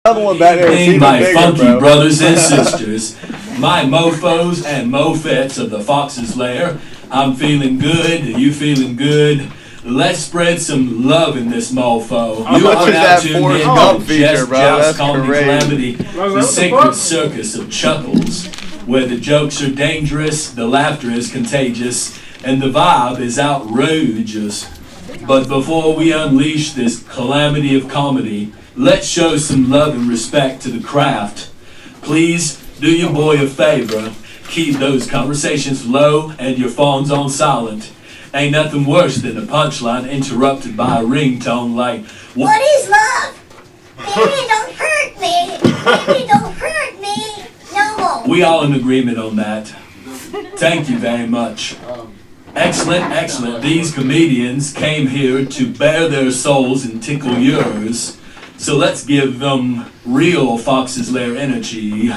Another one back there. Hey, my funky brothers and sisters, my mofos and mofettes of the Fox's Lair. I'm feeling good. Are you feeling good? Let's spread some love in this mofo. You are now tuned in to Jest Joust, Calamity, the sacred circus of chuckles, where the jokes are dangerous, the laughter is contagious, and the vibe is outrageous. But before we unleash this calamity of comedy, let's show some love and respect to the craft. Please do your boy a favor. Keep those conversations low and your phones on silent. Ain't nothing worse than a punchline interrupted by a ringtone like, "What is love? Baby, don't hurt me. Baby, don't hurt me. No more." We all in agreement on that. Thank you very much. Excellent, excellent. These comedians came here to bare their souls and tickle yours. So let's give them real Fox's Lair energy,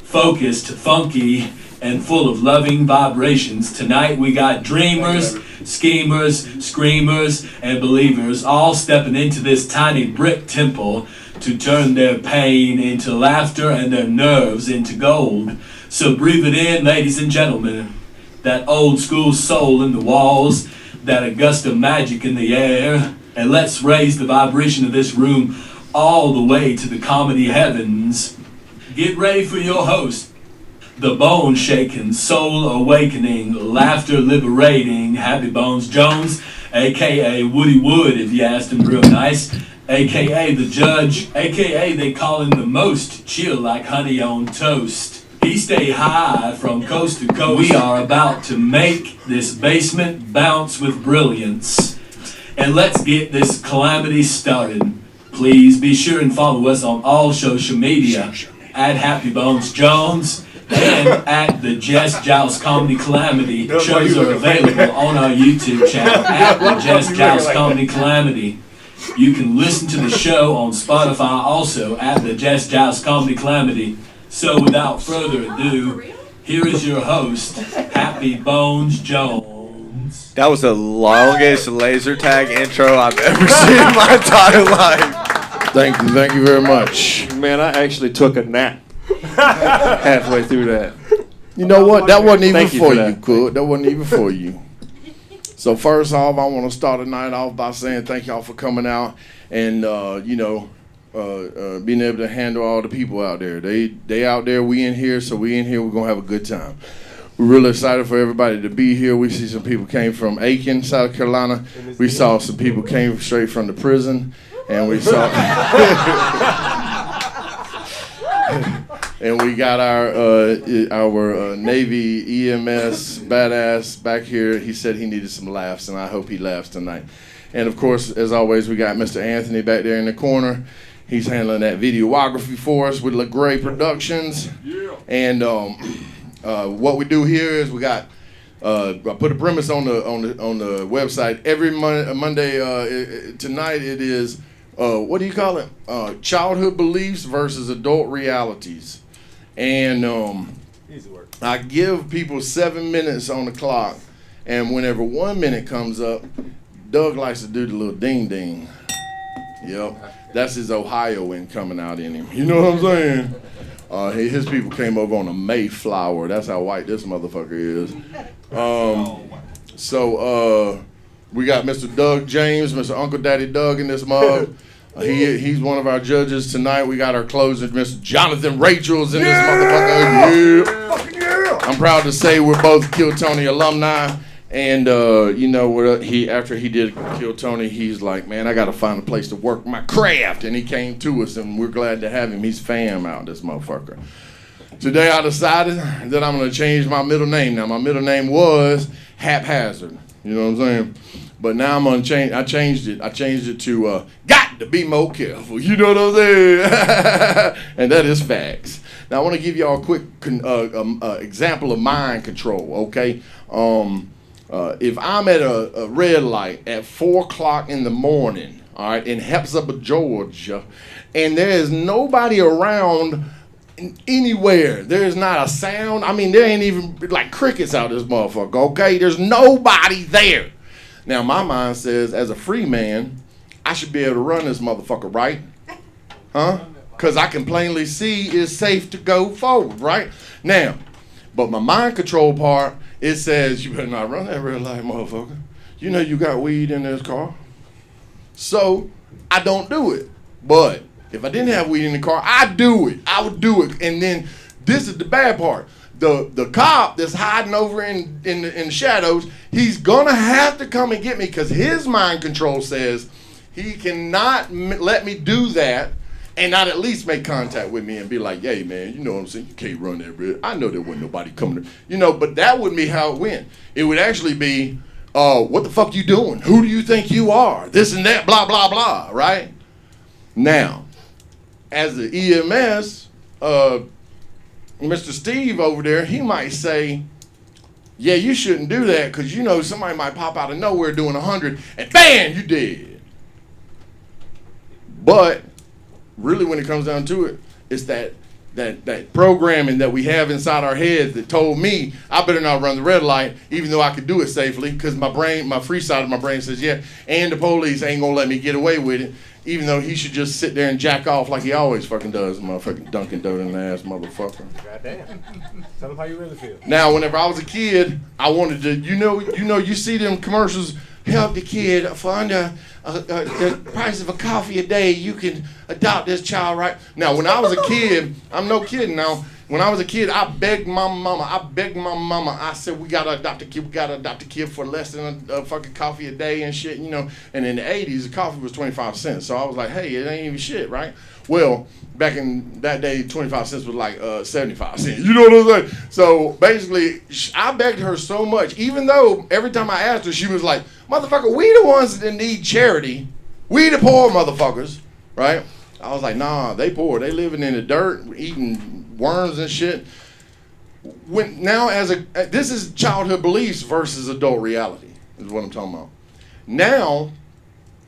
focused, funky, and full of loving vibrations. Tonight we got dreamers, schemers, screamers, and believers all stepping into this tiny brick temple to turn their pain into laughter and their nerves into gold. So breathe it in, ladies and gentlemen. That old school soul in the walls, that Augusta magic in the air, and let's raise the vibration of this room all the way to the comedy heavens. Get ready for your host, the bone-shaking, soul-awakening, laughter-liberating Happy Bones Jones, a.k.a. Woody Wood, if you asked him real nice, a.k.a. the judge, a.k.a. they call him the most chill like honey on toast. He stay high from coast to coast. We are about to make this basement bounce with brilliance. And let's get this calamity started. Please be sure and follow us on all social media at Happy Bones Jones and at the Jest Joust Comedy Calamity. Shows are available on our YouTube channel at the Jest Joust Comedy Calamity. You can listen to the show on Spotify also at the Jest Joust Comedy Calamity. So without further ado, here is your host, Happy Bones Jones. That was the longest laser tag intro I've ever seen in my entire life. Thank you very much. Man, I actually took a nap halfway through that. You know what? That wasn't even for you, Cook. That wasn't even for you. So first off, I want to start the night off by saying thank y'all for coming out and being able to handle all the people out there. They out there, we in here, so we in here, we're going to have a good time. We're really excited for everybody to be here. We see some people came from Aiken, South Carolina. We saw some people came straight from the prison, and we saw... and we got our Navy EMS badass back here. He said he needed some laughs, and I hope he laughs tonight. And, of course, as always, we got Mr. Anthony back there in the corner. He's handling that videography for us with LaGray Productions. Yeah. And what we do here is we got I put a premise on the website every Monday. Tonight it is what do you call it? Childhood beliefs versus adult realities. And I give people 7 minutes on the clock, and whenever 1 minute comes up, Doug likes to do the little ding ding. Yep, that's his Ohioan coming out in him. You know what I'm saying? His people came over on a Mayflower. That's how white this motherfucker is. So we got Mr. Doug James, Mr. Uncle Daddy Doug in this mug. He's one of our judges tonight. We got our closer, Mr. Jonathan Rachel's in this motherfucker. Yeah. I'm proud to say we're both Kill Tony alumni. And after he did Kill Tony, he's like, man, I got to find a place to work my craft. And he came to us, and we're glad to have him. He's fam out, this motherfucker. Today I decided that I'm going to change my middle name. Now, my middle name was Haphazard. You know what I'm saying? But now I'm going to change. I changed it. I changed it to Got to Be More Careful. You know what I'm saying? And that is facts. Now, I want to give y'all a quick example of mind control, okay? If I'm at a red light at 4 o'clock in the morning, all right, in Hepzibah, Georgia, and there is nobody around anywhere, there is not a sound. I mean, there ain't even like crickets out this motherfucker, okay? There's nobody there. Now, my mind says, as a free man, I should be able to run this motherfucker, right? Huh? Because I can plainly see it's safe to go forward, right? Now, but my mind control part, it says, you better not run that red light, motherfucker. You know you got weed in this car. So, I don't do it. But if I didn't have weed in the car, I'd do it. I would do it. And then, this is the bad part. The cop that's hiding over in the shadows, he's going to have to come and get me because his mind control says he cannot let me do that and not at least make contact with me and be like, hey, man, you know what I'm saying? You can't run that red. I know there wasn't nobody coming. But that wouldn't be how it went. It would actually be, what the fuck you doing? Who do you think you are? This and that, blah, blah, blah, right? Now, as the EMS, Mr. Steve over there, he might say, yeah, you shouldn't do that because, somebody might pop out of nowhere doing 100 and bam, you dead. But really when it comes down to it, it's that programming that we have inside our heads that told me I better not run the red light even though I could do it safely because my free side of my brain says, yeah, and the police ain't going to let me get away with it. Even though he should just sit there and jack off like he always fucking does, motherfucking Dunkin' Donut ass motherfucker. Goddamn. Tell him how you really feel. Now, whenever I was a kid, I wanted to, you see them commercials, help the kid for under the price of a coffee a day, you can adopt this child, right? Now, when I was a kid, I'm no kidding now. When I was a kid, I begged my mama. I said, we gotta adopt a kid. We gotta adopt a kid for less than a fucking coffee a day and shit, And in the 80s, the coffee was 25 cents. So I was like, hey, it ain't even shit, right? Well, back in that day, 25 cents was like 75 cents. You know what I'm saying? So basically, I begged her so much, even though every time I asked her, she was like, motherfucker, we the ones that need charity. We the poor motherfuckers, right? I was like, nah, they poor. They living in the dirt, eating worms and shit. This is childhood beliefs versus adult reality, is what I'm talking about. Now,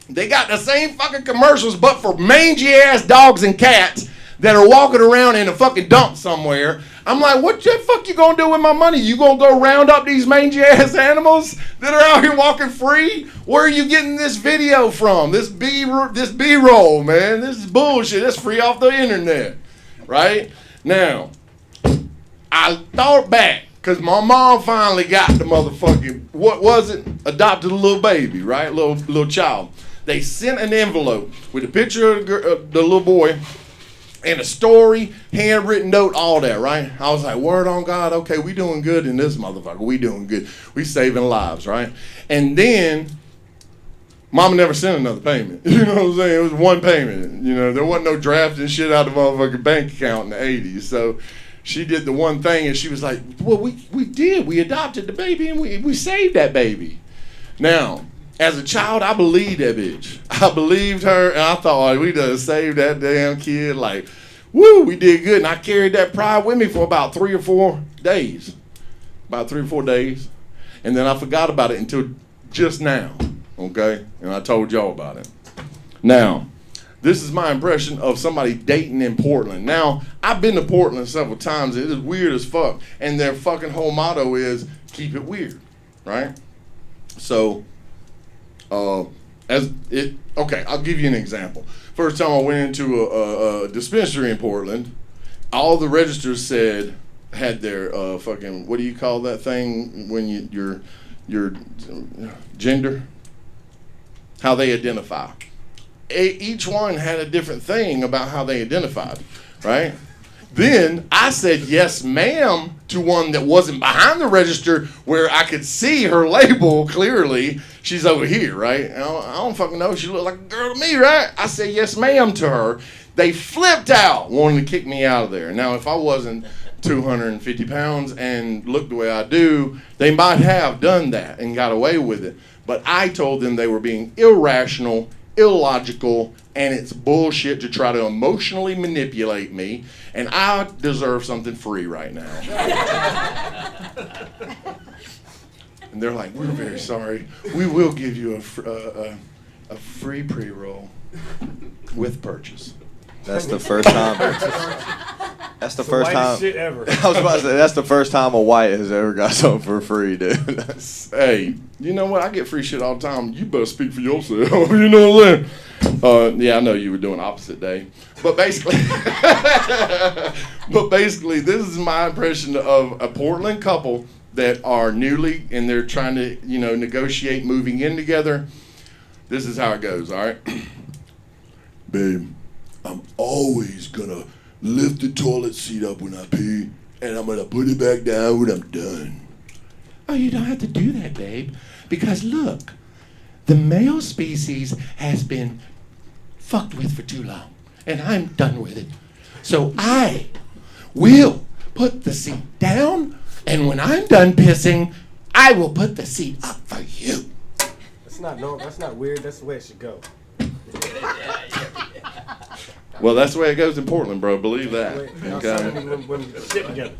they got the same fucking commercials, but for mangy ass dogs and cats that are walking around in a fucking dump somewhere. I'm like, what the fuck you gonna do with my money? You gonna go round up these mangy ass animals that are out here walking free? Where are you getting this video from? This B-roll, man. This is bullshit. That's free off the internet, right? Now, I thought back, because my mom finally got the motherfucking, what was it? Adopted a little baby, right? Little child. They sent an envelope with a picture of the little boy and a story, handwritten note, all that, right? I was like, word on God, okay, we doing good in this motherfucker. We doing good. We saving lives, right? And then, Mama never sent another payment. You know what I'm saying? It was one payment. There wasn't no drafting shit out of the motherfucking bank account in the 80s. So she did the one thing and she was like, well, we did. We adopted the baby and we saved that baby. Now, as a child, I believed that bitch. I believed her and I thought, we done saved that damn kid. Like, woo, we did good. And I carried that pride with me for about 3 or 4 days. About 3 or 4 days. And then I forgot about it until just now. Okay? And I told y'all about it. Now, this is my impression of somebody dating in Portland. Now, I've been to Portland several times. It is weird as fuck. And their fucking whole motto is, keep it weird. Right? So, I'll give you an example. First time I went into a dispensary in Portland, all the registers had their fucking, what do you call that thing when your gender? How they identify. Each one had a different thing about how they identified, right? Then I said yes, ma'am, to one that wasn't behind the register where I could see her label clearly. She's over here, right? I don't fucking know. She looked like a girl to me, right? I said yes, ma'am, to her. They flipped out, wanting to kick me out of there. Now, if I wasn't 250 pounds and looked the way I do, they might have done that and got away with it. But I told them they were being irrational, illogical, and it's bullshit to try to emotionally manipulate me, and I deserve something free right now. And they're like, we're very sorry. We will give you a free pre-roll with purchase. That's the first time. That's the first time. Shit ever. I was about to say, that's the first time a white has ever got something for free, dude. Hey, you know what? I get free shit all the time. You better speak for yourself. You know what I'm saying? Yeah, I know you were doing opposite day, but basically, this is my impression of a Portland couple that are newly and they're trying to, negotiate moving in together. This is how it goes. All right, babe, I'm always gonna lift the toilet seat up when I pee, and I'm gonna put it back down when I'm done. Oh, you don't have to do that, babe, because look, the male species has been fucked with for too long, and I'm done with it. So I will put the seat down, and when I'm done pissing, I will put the seat up for you. That's not weird. That's the way it should go. Well, that's the way it goes in Portland, bro. Believe that. When we sit together.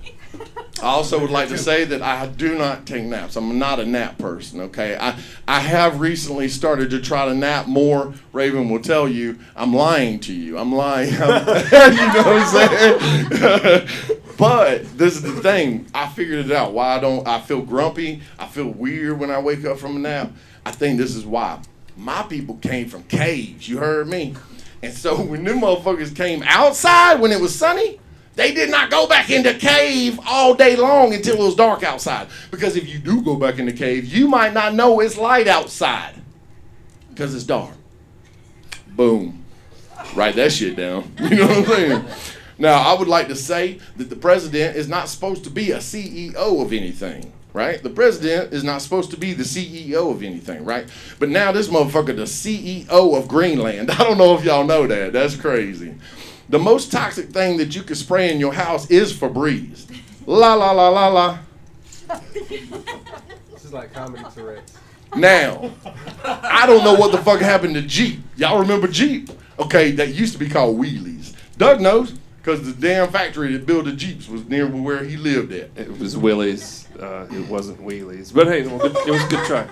I also would like to say that I do not take naps. I'm not a nap person, okay? I have recently started to try to nap more. Raven will tell you, I'm lying to you. I'm lying. You know what I'm saying? But this is the thing. I figured it out. Why I feel grumpy. I feel weird when I wake up from a nap. I think this is why. My people came from caves. You heard me? And so when them motherfuckers came outside when it was sunny, they did not go back in the cave all day long until it was dark outside. Because if you do go back in the cave, you might not know it's light outside because it's dark. Boom. Write that shit down. You know what I'm saying? Now, I would like to say that the president is not supposed to be a CEO of anything, right? The president is not supposed to be the CEO of anything, right? But now this motherfucker, the CEO of Greenland. I don't know if y'all know that. That's crazy. The most toxic thing that you can spray in your house is Febreze. La la la la la. This is like comedy Tourette's. Now, I don't know what the fuck happened to Jeep. Y'all remember Jeep? Okay, that used to be called Wheelies. Doug knows, because the damn factory that built the Jeeps was near where he lived at. It was Willie's. It wasn't Wheelies. But hey, it was a good try.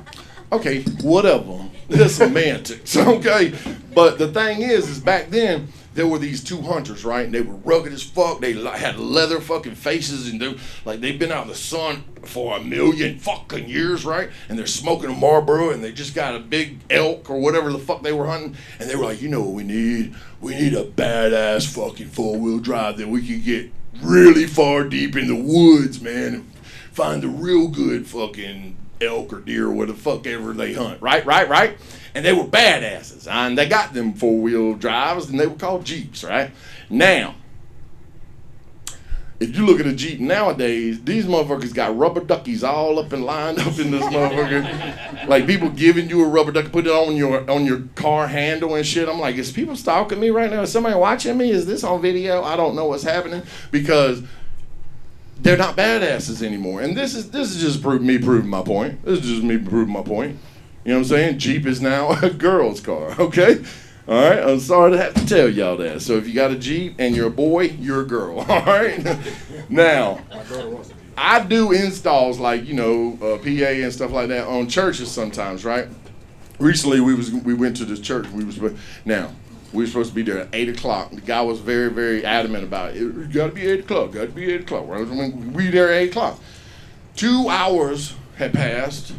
Okay, whatever. There's semantics, okay? But the thing is back then, there were these two hunters, right? And they were rugged as fuck. They had leather fucking faces, and they've been out in the sun for 1,000,000 fucking years, right? And they're smoking a Marlboro, and they just got a big elk or whatever the fuck they were hunting. And they were like, you know what we need? We need a badass fucking 4-wheel drive that we could get really far deep in the woods, man, and find the real good fucking elk or deer or whatever the fuck ever they hunt, right? And they were badasses, and they got them 4-wheel drives, and they were called Jeeps, right? Now, if you look at a Jeep nowadays, these motherfuckers got rubber duckies all up and lined up in this motherfucker. Like people giving you a rubber ducky, put it on your car handle and shit. I'm like, is people stalking me right now? Is somebody watching me? Is this on video? I don't know what's happening because they're not badasses anymore. And this is just me proving my point. This is just me proving my point. You know what I'm saying? Jeep is now a girl's car, okay? All right? I'm sorry to have to tell y'all that. So if you got a Jeep and you're a boy, you're a girl, all right? Now, I do installs like, PA and stuff like that on churches sometimes, right? Recently, we went to this church. We were supposed to be there at 8 o'clock. The guy was very, very adamant about it. It got to be 8 o'clock. Got to be 8 o'clock. Right? We were there at 8 o'clock. 2 hours had passed.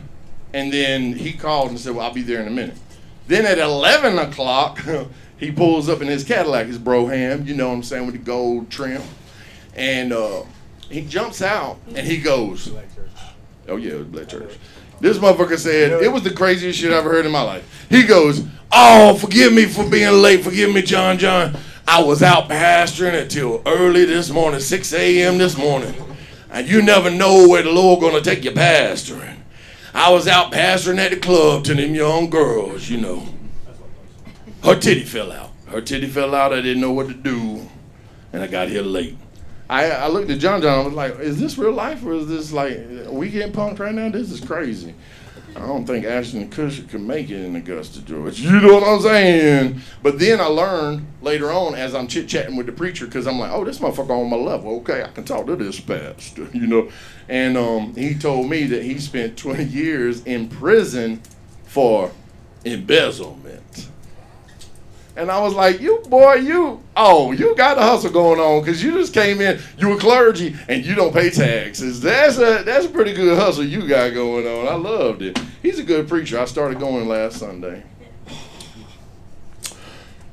And then he called and said, well, I'll be there in a minute. Then at 11 o'clock, he pulls up in his Cadillac, his Broham, you know what I'm saying, with the gold trim. And he jumps out and he goes, oh yeah, it was Black Church. This motherfucker said, it was the craziest shit I've ever heard in my life. He goes, oh, forgive me for being late. Forgive me, John. I was out pastoring until early this morning, 6 a.m. this morning. And you never know where the Lord gonna take you pastoring. I was out pastoring at the club to them young girls, Her titty fell out. I didn't know what to do. And I got here late. I looked at John. I was like, is this real life or is this like, are we getting punked right now? This is crazy. I don't think Ashton Kutcher can make it in Augusta, Georgia. You know what I'm saying? But then I learned later on as I'm chit-chatting with the preacher, because I'm like, oh, this motherfucker on my level. Okay, I can talk to this pastor, And he told me that he spent 20 years in prison for embezzlement. And I was like, you got a hustle going on because you just came in, you a clergy, and you don't pay taxes. That's a pretty good hustle you got going on. I loved it. He's a good preacher. I started going last Sunday.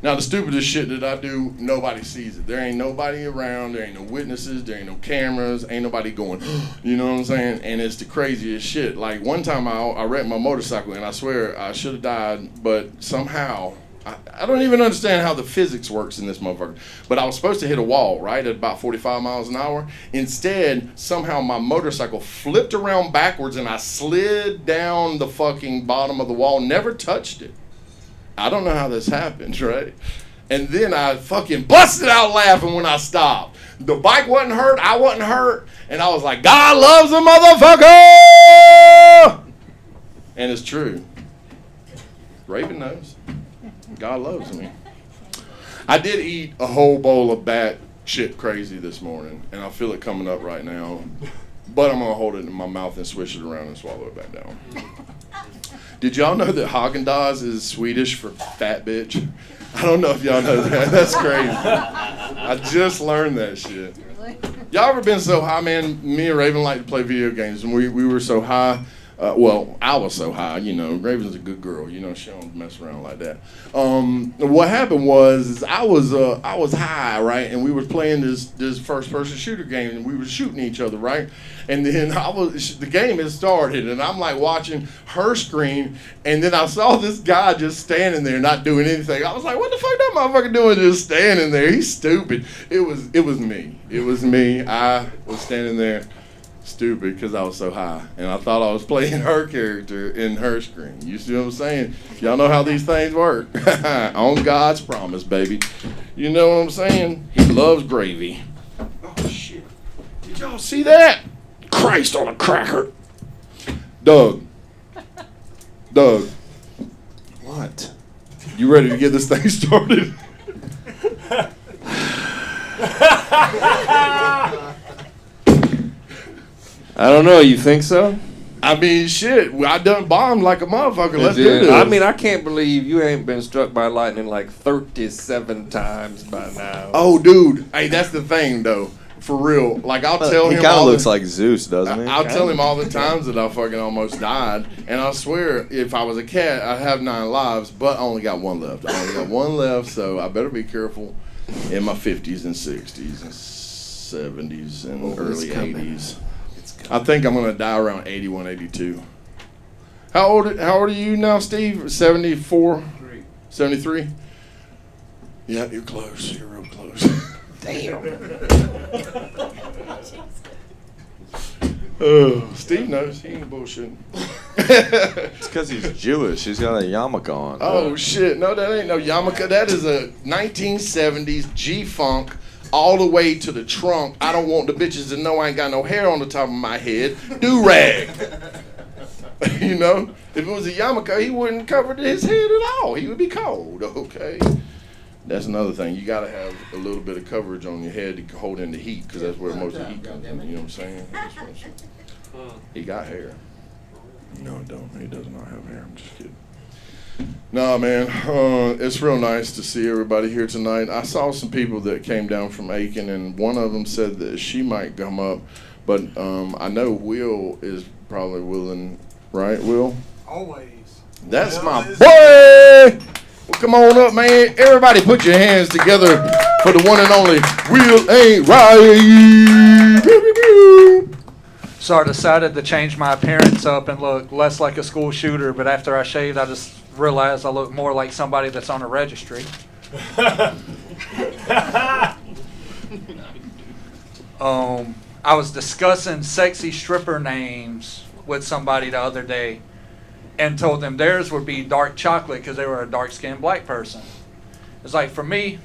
Now, the stupidest shit that I do, nobody sees it. There ain't nobody around. There ain't no witnesses. There ain't no cameras. Ain't nobody going, you know what I'm saying? And it's the craziest shit. Like, one time I wrecked my motorcycle, and I swear I should have died, but somehow, I don't even understand how the physics works in this motherfucker. But I was supposed to hit a wall, right, at about 45 miles an hour. Instead, somehow my motorcycle flipped around backwards, and I slid down the fucking bottom of the wall, never touched it. I don't know how this happened, right? And then I fucking busted out laughing when I stopped. The bike wasn't hurt, I wasn't hurt, and I was like, God loves a motherfucker! And it's true. Raven knows. God loves me. I did eat a whole bowl of bat shit crazy this morning, and I feel it coming up right now. But I'm going to hold it in my mouth and swish it around and swallow it back down. Did y'all know that Haagen-Dazs is Swedish for fat bitch? I don't know if y'all know that. That's crazy. I just learned that shit. Y'all ever been so high, man? Me and Raven like to play video games, and we were so high. Well, I was so high, you know. Raven's a good girl, you know. She don't mess around like that. What happened was I was high, right, and we were playing this first-person shooter game, and we were shooting each other, right. And then the game had started, and I'm like watching her screen, and then I saw this guy just standing there, not doing anything. I was like, "What the fuck that motherfucker doing, just standing there? He's stupid." It was me. It was me. I was standing there. Stupid because I was so high, and I thought I was playing her character in her screen. You see what I'm saying? Y'all know how these things work. On God's promise, baby. You know what I'm saying? He loves gravy. Oh shit! Did y'all see that? Christ on a cracker. Doug. What? You ready to get this thing started? I don't know. You think so? I mean, shit. I done bombed like a motherfucker. Let's do this. I mean, I can't believe you ain't been struck by lightning like 37 times by now. Oh, dude. Hey, that's the thing, though. For real. Like, I'll tell him. He kind of looks like Zeus, doesn't he? I'll tell him all the times that I fucking almost died. And I swear, if I was a cat, I'd have 9 lives, but I only got 1 left. I only got 1 left, so I better be careful in my 50s and 60s and 70s and early 80s. I think I'm going to die around 81, 82. How old are you now, Steve? 74? 73? Yeah, you're close. You're real close. Damn. Oh, Steve knows. He ain't bullshitting. It's because he's Jewish. He's got a yarmulke on. Oh, shit. No, that ain't no yarmulke. That is a 1970s G-Funk all the way to the trunk. I don't want the bitches to know I ain't got no hair on the top of my head. Do-rag. You know? If it was a yarmulke, he wouldn't cover his head at all. He would be cold, okay? That's another thing. You got to have a little bit of coverage on your head to hold in the heat, because that's where most of the heat comes in. You know what I'm saying? He got hair. No, I don't. He does not have hair. I'm just kidding. Nah, man. It's real nice to see everybody here tonight. I saw some people that came down from Aiken, and one of them said that she might come up, but I know Will is probably willing. Right, Will? Always. That's my boy! Well, come on up, man. Everybody put your hands together for the one and only Will Ain't Right. So I decided to change my appearance up and look less like a school shooter, but after I shaved, I just realized I look more like somebody that's on a registry. I was discussing sexy stripper names with somebody the other day and told them theirs would be dark chocolate because they were a dark-skinned black person. It's like, for me,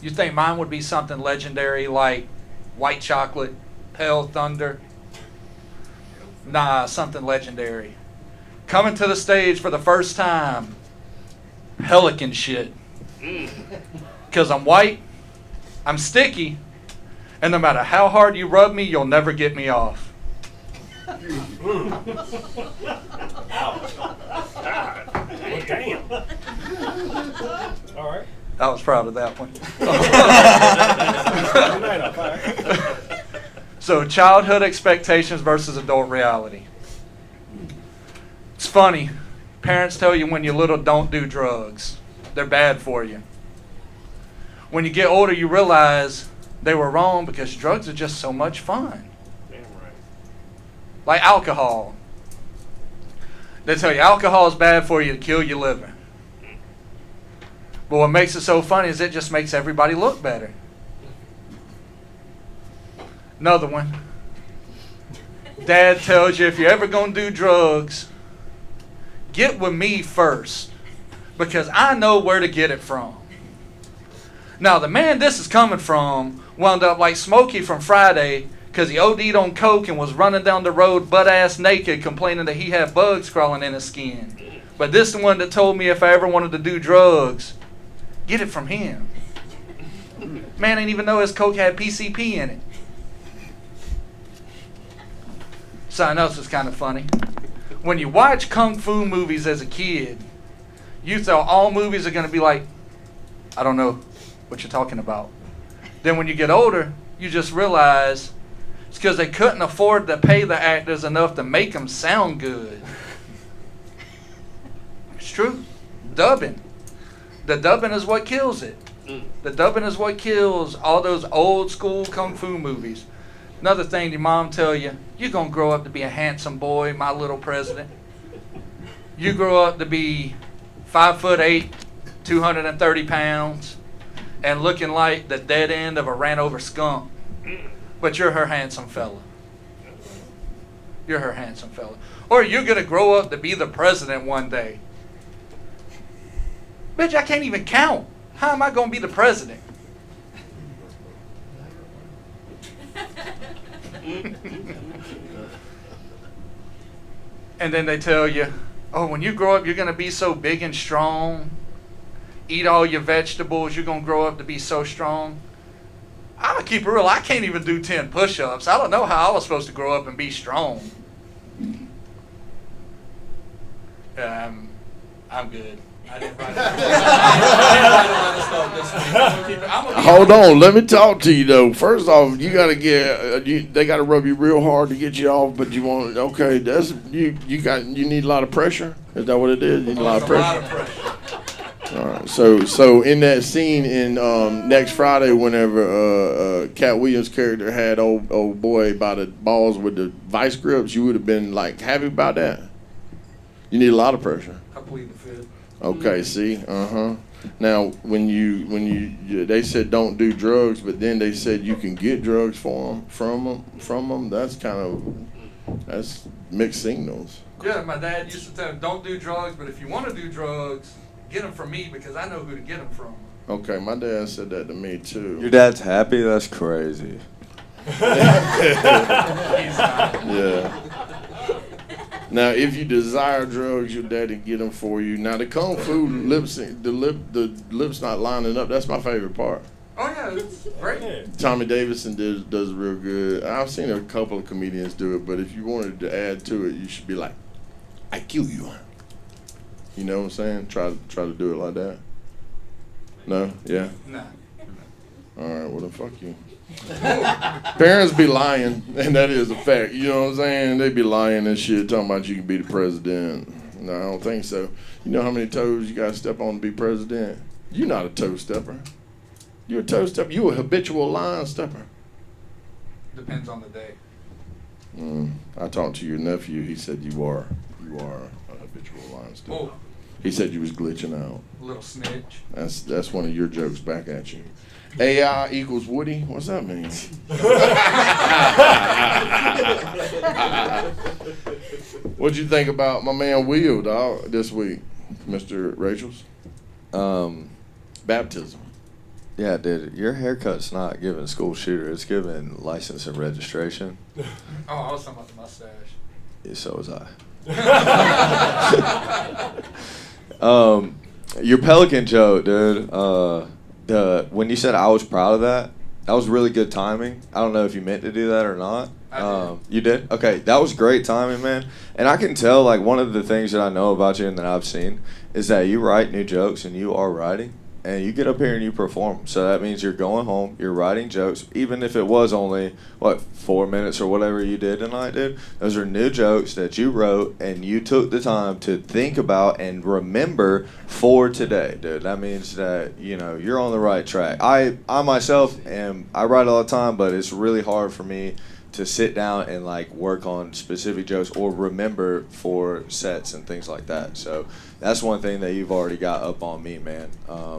you think mine would be something legendary like white chocolate, pale thunder? Nah, something legendary. Coming to the stage for the first time, pelican shit. Because I'm white, I'm sticky, and no matter how hard you rub me, you'll never get me off. Well, damn. All right. I was proud of that one. So, childhood expectations versus adult reality. It's funny. Parents tell you when you're little, don't do drugs. They're bad for you. When you get older, you realize they were wrong because drugs are just so much fun. Damn right. Like alcohol. They tell you alcohol is bad for you to kill your liver. But what makes it so funny is it just makes everybody look better. Another one. Dad tells you if you're ever going to do drugs, get with me first because I know where to get it from. Now, the man this is coming from wound up like Smokey from Friday because he OD'd on coke and was running down the road butt-ass naked complaining that he had bugs crawling in his skin. But this is the one that told me if I ever wanted to do drugs, get it from him. Man didn't even know his coke had PCP in it. Something else is kind of funny. When you watch kung fu movies as a kid, you thought all movies are going to be like, I don't know what you're talking about. Then when you get older, you just realize it's because they couldn't afford to pay the actors enough to make them sound good. It's true. Dubbing. The dubbing is what kills it. The dubbing is what kills all those old school kung fu movies. Another thing your mom tell you, you're going to grow up to be a handsome boy, my little president. You grow up to be 5'8", 230 pounds, and looking like the dead end of a ran over skunk. But you're her handsome fella. You're her handsome fella. Or you're going to grow up to be the president one day. Bitch, I can't even count. How am I going to be the president? And then they tell you, oh, when you grow up, you're going to be so big and strong. Eat all your vegetables. You're going to grow up to be so strong. I'm going to keep it real. I can't even do 10 push-ups. I don't know how I was supposed to grow up and be strong. I'm good. I didn't write it. Hold on, let me talk to you though. First off, you gotta get they gotta rub you real hard to get you off, but you want okay. That's you need a lot of pressure. Is that what it is? You need a lot of pressure. All right. So in that scene in next Friday, whenever Cat Williams' character had old boy by the balls with the vice grips, you would have been like happy about that. You need a lot of pressure. I plead the fifth. Okay, see, Now, when you they said don't do drugs, but then they said you can get drugs from them. That's mixed signals. Yeah, my dad used to tell me, don't do drugs, but if you want to do drugs, get them from me because I know who to get them from. Okay, my dad said that to me too. Your dad's happy? That's crazy. He's not. Yeah. Now, if you desire drugs, your daddy get them for you. Now, the kung fu the lips not lining up. That's my favorite part. Oh yeah, it's great. Tommy Davidson does real good. I've seen a couple of comedians do it, but if you wanted to add to it, you should be like, "I kill you." You know what I'm saying? Try to do it like that. No, yeah. Nah. All right, well then fuck you. Parents be lying, and that is a fact. You know what I'm saying? They be lying and shit, talking about you can be the president. No, I don't think so. You know how many toes you gotta step on to be president? You're not a toe stepper. You're a toe stepper. You're a habitual line stepper. Depends on the day. I talked to your nephew. He said you are a habitual line stepper. Oh, He said you was glitching out. little snitch. That's one of your jokes back at you. AI equals Woody? What's that mean? What'd you think about my man Will, dog, this week, Mr. Rachel's? Baptism. Yeah, dude, your haircut's not giving school shooter. It's giving license and registration. Oh, I was talking about the mustache. Yeah, so was I. Your Pelican joke, dude. When you said I was proud of that was really good timing. I don't know if you meant to do that or not. I did. You did? Okay, that was great timing, man. And I can tell, like, one of the things that I know about you and that I've seen is that you write new jokes and you are writing. and you get up here and you perform. So that means you're going home, you're writing jokes, even if it was only, 4 minutes or whatever you did tonight, dude. Those are new jokes that you wrote and you took the time to think about and remember for today, dude. That means that, you're on the right track. I myself I write all the time, but it's really hard for me to sit down and work on specific jokes or remember for sets and things like that. So that's one thing that you've already got up on me, man.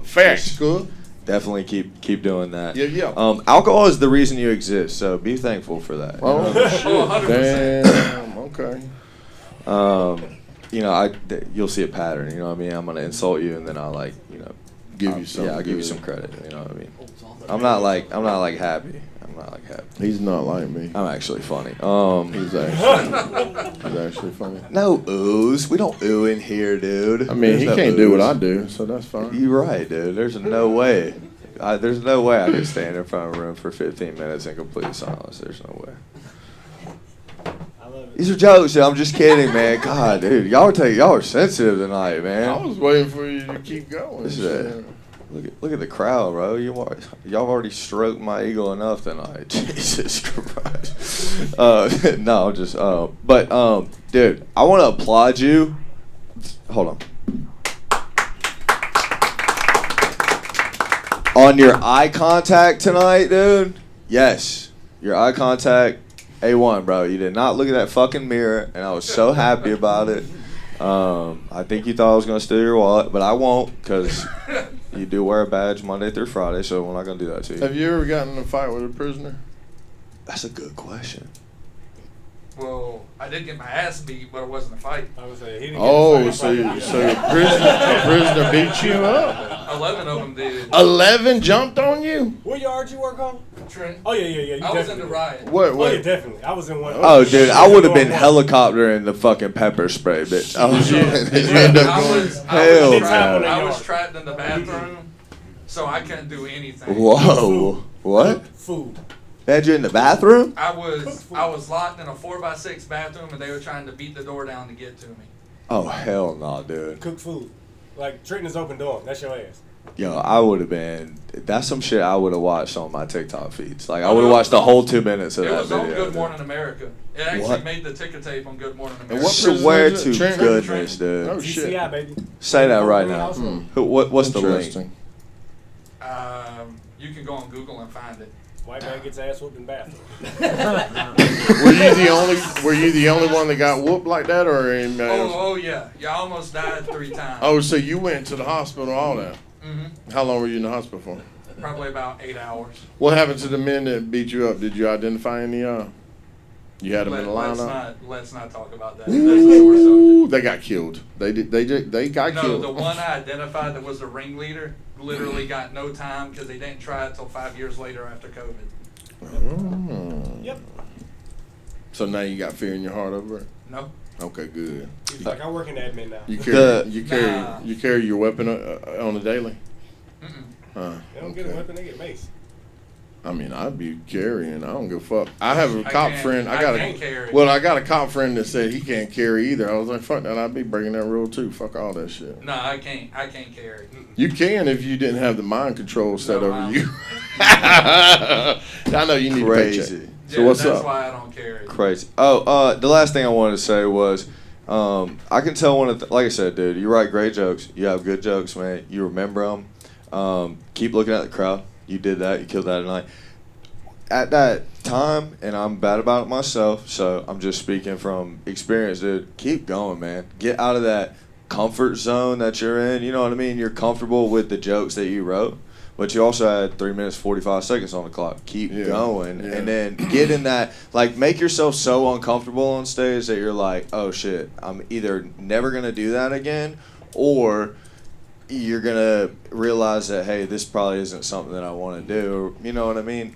Facts, good. Definitely keep doing that. Yeah. Alcohol is the reason you exist, so be thankful for that. Oh, shit. Damn. Okay. You'll see a pattern. You know what I mean? I'm gonna insult you, and then I'll Give you some. Yeah, I'll give you some credit. You know what I mean? I'm not happy. I'm not happy. He's not like me. I'm actually funny. He's actually funny. No oohs. We don't ooh in here, dude. I mean, he can't do what I do, so that's fine. You're right, dude. There's no way. There's no way I could stand in front of a room for 15 minutes in complete silence. There's no way. These are jokes, dude. I'm just kidding, man. God, dude, y'all are sensitive tonight, man. I was waiting for you to keep going. Look at the crowd, bro. Y'all already stroked my ego enough tonight. Jesus Christ. Dude, I want to applaud you. Hold on. On your eye contact tonight, dude. Yes, your eye contact, A1, bro. You did not look at that fucking mirror, and I was so happy about it. I think you thought I was going to steal your wallet, but I won't, because you do wear a badge Monday through Friday, so we're not going to do that to you. Have you ever gotten in a fight with a prisoner? That's a good question. Well, I did get my ass beat, but it wasn't a fight. I was saying, he didn't so a prisoner beat you up? 11 of them did. 11 jumped on you? What yard you work on? Trent. Oh, yeah. You I was in the riot. What? Oh, yeah, definitely. I was in one. Oh, dude, I would have been helicoptering the fucking pepper spray, bitch. Did you end up going? Hell no. I was trapped in the bathroom, so I couldn't do anything. Whoa. What? Food. They had you in the bathroom? I was locked in a 4x6 bathroom, and they were trying to beat the door down to get to me. Oh, hell no, dude. Cook food. Like Trenton's open door. That's your ass. Yo, I would have been. That's some shit I would have watched on my TikTok feeds. I would have watched the whole 2 minutes of that video. It was on Good Morning America. It actually made the ticker tape on Good Morning America. Swear to goodness, dude. Oh, shit. GCI, baby. Say that right now. What's the link? You can go on Google and find it. White man gets ass whooped in bathroom. Were you the only one that got whooped like that, or in? Oh yeah. I almost died 3 times. Oh, so you went to the hospital, all that? Mm-hmm. How long were you in the hospital for? Probably about 8 hours. What happened to the men that beat you up? Did you identify any? You had them in the lineup. Let's not talk about that. Ooh, they got killed. They got killed. No, the one I identified that was the ringleader literally got no time because they didn't try it till 5 years later after COVID. Oh. Yep. So now you got fear in your heart over it? No. Okay, good. He's like, I work in admin now. You carry your weapon on a daily? Mm-mm. They don't get a weapon, they get mace. I mean, I'd be carrying. I don't give a fuck. I have a cop friend. I can't carry. Well, I got a cop friend that said he can't carry either. I was like, fuck that. I'd be breaking that rule too. Fuck all that shit. No, I can't carry. You can if you didn't have the mind control set over you. I know you need a paycheck. So what's that's up? Why I don't carry. Crazy. Oh, the last thing I wanted to say was, I can tell like I said, dude, you write great jokes. You have good jokes, man. You remember them. Keep looking at the crowd. You did that. You killed that tonight. At that time, and I'm bad about it myself, so I'm just speaking from experience, dude. Keep going, man. Get out of that comfort zone that you're in. You know what I mean? You're comfortable with the jokes that you wrote, but you also had 3 minutes 45 seconds on the clock. Keep going, and then get in that. Make yourself so uncomfortable on stage that you're like, oh shit, I'm either never gonna do that again, or you're gonna realize that, hey, this probably isn't something that I want to do. You know what I mean?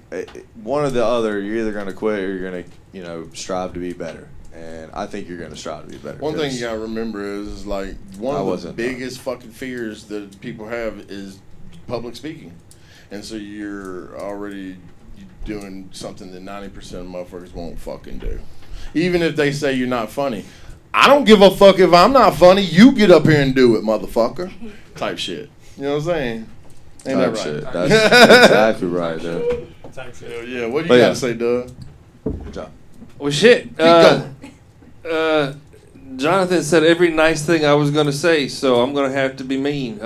One or the other. You're either gonna quit or you're gonna, strive to be better. And I think you're gonna strive to be better. One thing you gotta remember is one of the biggest fucking fears that people have is public speaking, and so you're already doing something that 90% of motherfuckers won't fucking do, even if they say you're not funny. I don't give a fuck if I'm not funny. You get up here and do it, motherfucker. Type shit. You know what I'm saying? Ain't that Type right? shit. That's exactly right, dude. Type shit. Hell yeah. What do But you yeah. gotta say, Doug? Good job. Well, shit. going. Jonathan said every nice thing I was gonna say, so I'm gonna have to be mean.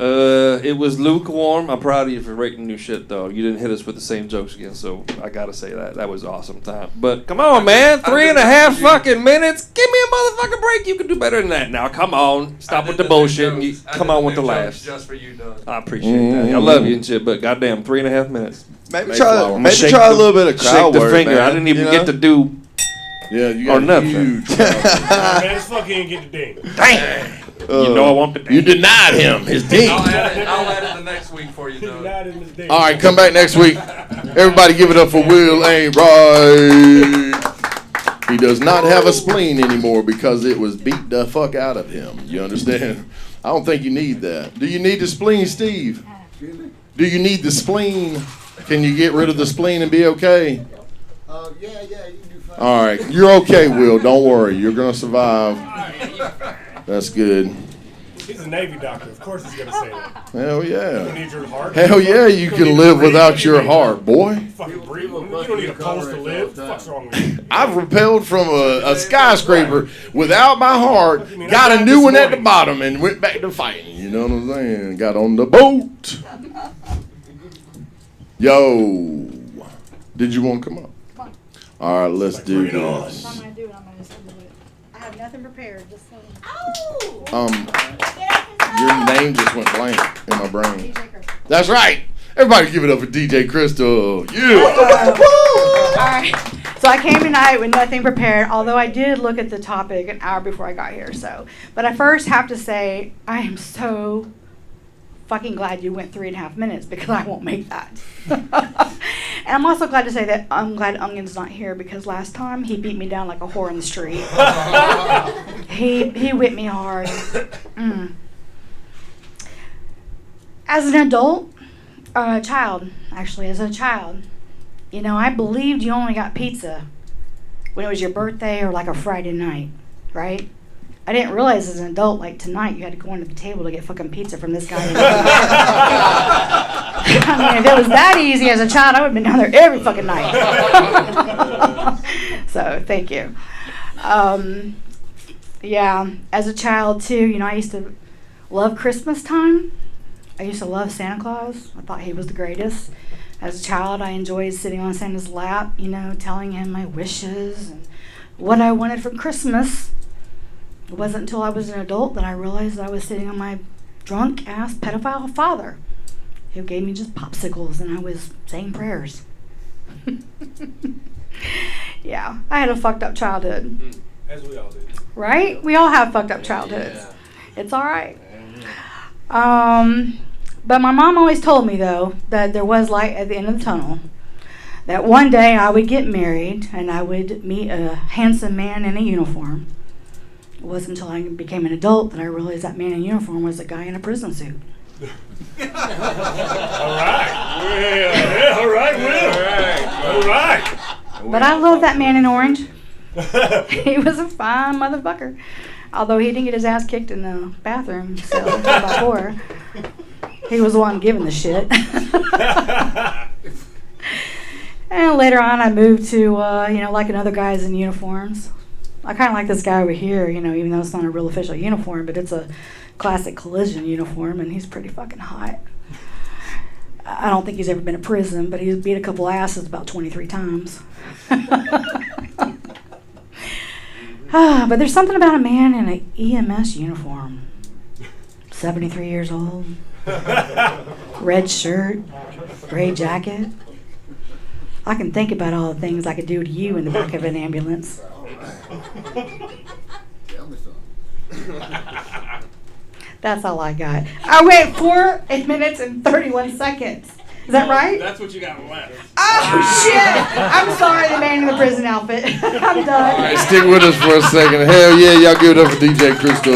It was lukewarm. I'm proud of you for rating new shit, though. You didn't hit us with the same jokes again, so I gotta say that. That was awesome time. But come on, man. 3.5 fucking minutes. Give me a motherfucking break. You can do better than that. Now, come on. Stop with the bullshit and come on with the laughs. Just for you, Doug. I appreciate that. I love you and shit, but goddamn, 3.5 minutes. Maybe Mayflower. try Shake a the- little bit of crowd Shake the work, finger. man. I didn't even You get know? to do. Yeah, you Or got a nothing. huge. Man, this fucker ain't get the ding. Damn. You know I want the. You denied him his ding. I'll add it the next week for you, Doug. Not in this ding. All right, come back next week. Everybody give it up for Will Ain't Right. He does not have a spleen anymore because it was beat the fuck out of him. You understand? I don't think you need that. Do you need the spleen, Steve? Do you need the spleen? Can you get rid of the spleen and be okay? Yeah, you do fine. All right, you're okay, Will. Don't worry. You're going to survive. That's good. He's a Navy doctor. Of course he's gonna say that. Hell You don't yeah. need your heart. Hell yeah, you can live without your heart, boy. Fucking breathe. You don't need a pulse to live. What the fuck's wrong with you? I've rappelled from a skyscraper without my heart, I mean, I got got a new this one at the morning. bottom, and went back to fighting. You know what I'm saying? Got on the boat. Yo, did you want to come up? All right, let's do Bring it on. this. I'm gonna do it. I'm gonna just do it. I have nothing prepared. Just so. Oh! Your name just went blank in my brain. DJ Chris. That's right. Everybody give it up for DJ Crystal. Yeah. All right. So I came tonight with nothing prepared, although I did look at the topic an hour before I got here. So, but I first have to say I am so fucking glad you went 3.5 minutes because I won't make that. And I'm also glad to say that I'm glad Union's not here because last time he beat me down like a whore in the street. He whipped me hard. As an adult, as a child, you know, I believed you only got pizza when it was your birthday or like a Friday night, right? I didn't realize as an adult, like tonight, you had to go under the table to get fucking pizza from this guy. I mean, if it was that easy as a child, I would have been down there every fucking night. So, thank you. Yeah, as a child too, you know, I used to love Christmas time. I used to love Santa Claus. I thought he was the greatest. As a child, I enjoyed sitting on Santa's lap, you know, telling him my wishes and what I wanted for Christmas. It wasn't until I was an adult that I realized that I was sitting on my drunk-ass pedophile father who gave me just popsicles and I was saying prayers. Yeah, I had a fucked up childhood. As we all do. Right? We all have fucked up childhoods. It's all right. But my mom always told me, though, that there was light at the end of the tunnel. That one day I would get married and I would meet a handsome man in a uniform. It wasn't until I became an adult that I realized that man in uniform was a guy in a prison suit. All right. Yeah, all right, Will. All right. But I love that man in orange. He was a fine motherfucker. Although he didn't get his ass kicked in the bathroom cell until about 4. He was the one giving the shit. And later on I moved to, you know, liking other guys in uniforms. I kind of like this guy over here, you know, even though it's not a real official uniform, but it's a classic collision uniform, and he's pretty fucking hot. I don't think he's ever been to prison, but he's beat a couple asses about 23 times. But there's something about a man in an EMS uniform. 73 years old. Red shirt. Gray jacket. I can think about all the things I could do to you in the back of an ambulance. Tell me something. That's all I got. I went 4 minutes and 31 seconds. Is that right? That's what you got left. Oh, shit! I'm sorry, the man in the prison outfit. I'm done. All right, stick with us for a second. Hell yeah, y'all give it up for DJ Crystal.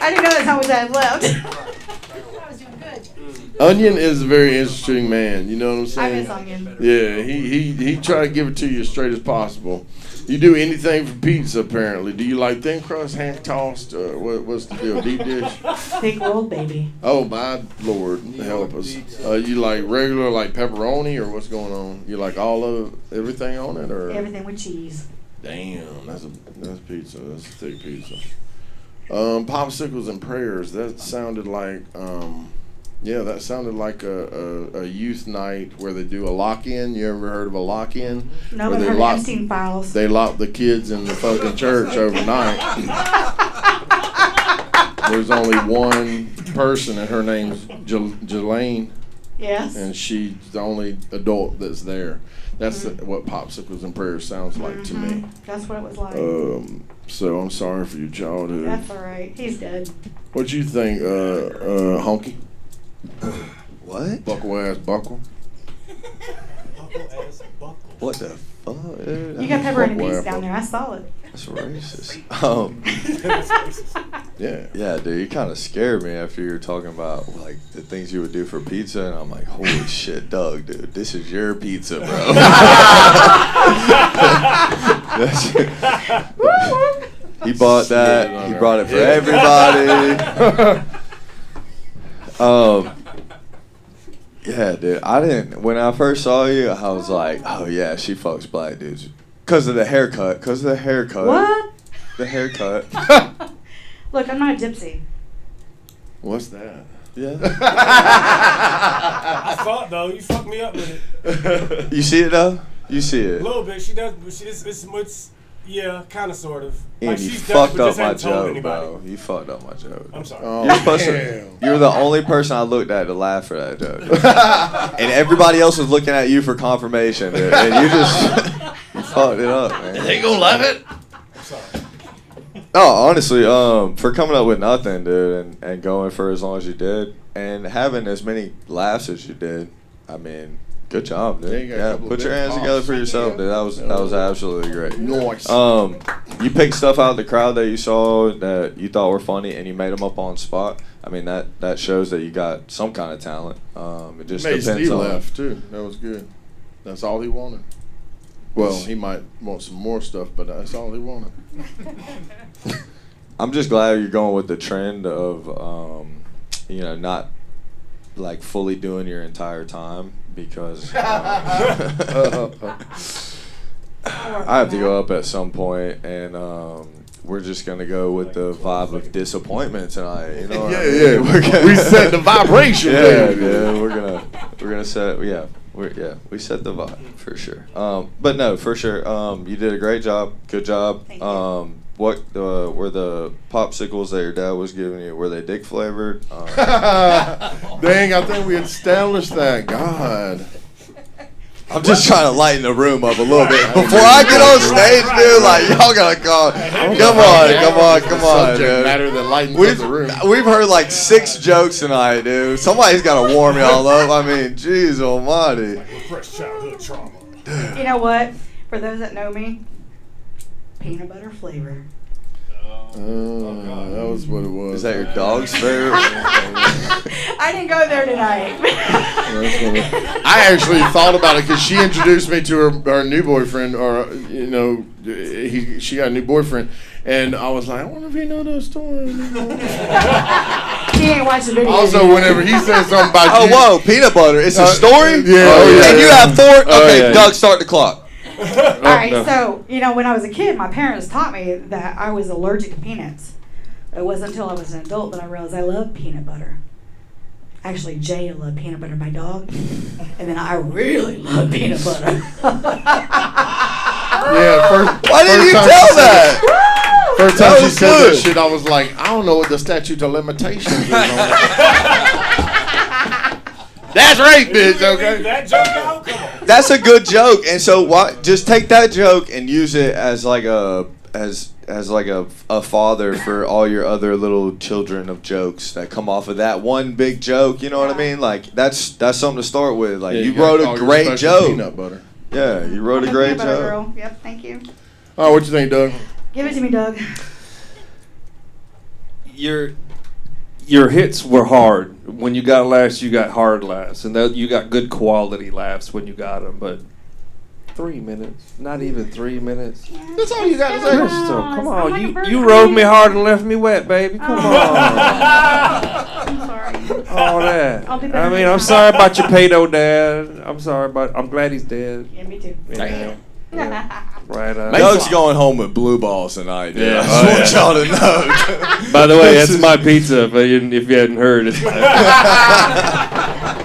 I didn't know that's how much I had left. I was doing good. Onion is a very interesting man. You know what I'm I saying? miss Onion. Yeah, he tried to give it to you as straight as possible. You do anything for pizza, apparently. Do you like thin crust, hand tossed? What's the deal? Deep dish? Big roll, baby. Oh, my Lord, help us. You like regular, like pepperoni, or what's going on? You like all of everything on it, or Everything with cheese. Damn, that's pizza. That's a thick pizza. Popsicles and prayers. That sounded like that sounded like a youth night where they do a lock-in. You ever heard of a lock-in? No, Where but they heard lock- Epstein files. They lock the kids in the fucking church overnight. There's only one person, and her name's Jelaine, Yes. and she's the only adult that's there. That's what Popsicles and Prayers sounds like to me. That's what it was like. So I'm sorry for your childhood. That's all right. He's dead. What you think, Honky? What? Buckle ass buckle. What the fuck? You got pepperoni Fuck pizza what? down there. I saw it. That's racist. Yeah. Yeah, dude, you kind of scared me after you were talking about like the things you would do for pizza, and I'm like, holy shit, Doug, dude, this is your pizza, bro. He bought that. He brought it for everybody. Yeah, dude. When I first saw you, I was like, oh yeah, she fucks black dudes. Because of the haircut. What? The haircut. Look, I'm not a gypsy. What's that? Yeah. I thought though, you fucked me up with it. You see it though? You see A it. little bit. She does. But it's yeah, kind of, sort of. And you she's done it, fucked but up just my hadn't told joke, anybody. bro. You fucked up my joke. I'm sorry. Oh, You're supposed to. damn. You're the only person I looked at to laugh for that joke, and everybody else was looking at you for confirmation, dude. And you just you fucked it up, man. They gonna love it? I'm sorry. No, honestly, for coming up with nothing, dude, and going for as long as you did, and having as many laughs as you did, I mean, good job, Yeah, you dude. got a Yeah, couple put of your big hands pops. together for yourself, dude. That was absolutely great. Nice. You picked stuff out of the crowd that you saw that you thought were funny, and you made them up on spot. I mean, that shows that you got some kind of talent. It just Made depends Steve on. laugh too. That was good. That's all he wanted. Well, he might want some more stuff, but that's all he wanted. I'm just glad you're going with the trend of, not like fully doing your entire time because I have to go up at some point, and we're just gonna go with the vibe of disappointment tonight. You know? What I mean? We're gonna, We set the vibration, yeah, baby. yeah. We're gonna set. Yeah, we set the vibe for sure. But no, for sure. You did a great job. Good job. Thank you. What were the popsicles that your dad was giving you? Were they dick flavored? Dang, I think we established that. God. I'm just trying to lighten the room up a little bit before I get on stage, dude. Like y'all gotta call. Come on, Subject dude. matter that lightens up the room. We've heard like 6 jokes tonight, dude. Somebody's gotta warm y'all up. I mean, jeez almighty. Repressed childhood trauma. You know what? For those that know me, peanut butter flavor. That was what it was. Is that your dog's favorite? I didn't go there tonight. I actually thought about it because she introduced me to her new boyfriend, or she got a new boyfriend, and I was like, I wonder if he know that story. He ain't watched the video. Also, yet. whenever he said something about Oh, you, whoa, peanut butter. It's a story? yeah. And you have 4? Okay, yeah. Doug, start the clock. All right, no. so when I was a kid, my parents taught me that I was allergic to peanuts. It wasn't until I was an adult that I realized I love peanut butter. Actually, Jay loved peanut butter, my dog, and then I really love peanut butter. Why didn't you tell that? First time she was said good. that shit, I was like, I don't know what the statute of limitations is on that. That's right, bitch. Leave Okay. that joke out? Come on. That's a good joke, and so just take that joke and use it as like a father for all your other little children of jokes that come off of that one big joke. You know what I mean? Like that's something to start with. Like Yeah, you gotta wrote call a your great special joke. Peanut butter. Yeah, you wrote a I'm great peanut butter joke. girl. Yep, thank you. All right, what you think, Doug? Give it to me, Doug. Your hits were hard. When you got laughs, you got hard laughs, and that you got good quality laughs when you got them. But 3 minutes. Not even 3 minutes. That's all you got to say. Crystal, come on. You rode me hard and left me wet, baby. Come on. I'm sorry. All that. I'll be better I mean, next I'm time. sorry about your pedo dad. I'm sorry about. I'm glad he's dead. Yeah, me too. Yeah. Right. Doug's going home with blue balls tonight, dude. Yeah. I just want y'all to know. By the way, that's my pizza. If you hadn't heard, it's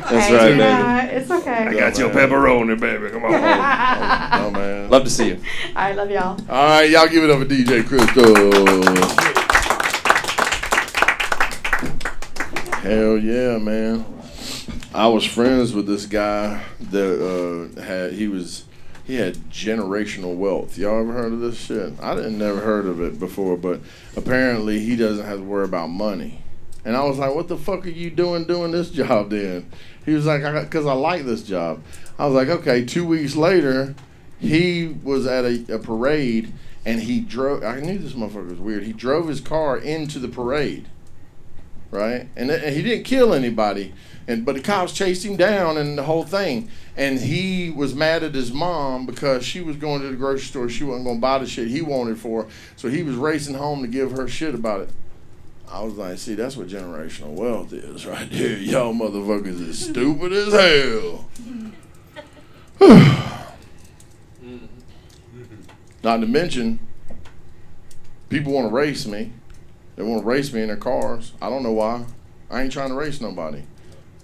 that's Hey, right, yeah, baby. it's okay. I got your pepperoni, baby. Come on. Oh, man. Love to see you. I love y'all. All right, y'all give it up for DJ Crystal. Hell yeah, man. I was friends with this guy that he had generational wealth. Y'all ever heard of this shit? I didn't never heard of it before, but apparently he doesn't have to worry about money. And I was like, what the fuck are you doing this job then? He was like, because I like this job. I was like, okay. 2 weeks later, he was at a parade, and he drove. I knew this motherfucker was weird. He drove his car into the parade, right? And he didn't kill anybody, but the cops chased him down and the whole thing. And he was mad at his mom because she was going to the grocery store. She wasn't going to buy the shit he wanted for her. So he was racing home to give her shit about it. I was like, see, that's what generational wealth is right there. Y'all motherfuckers is stupid as hell. Not to mention, people want to race me. They want to race me in their cars. I don't know why. I ain't trying to race nobody.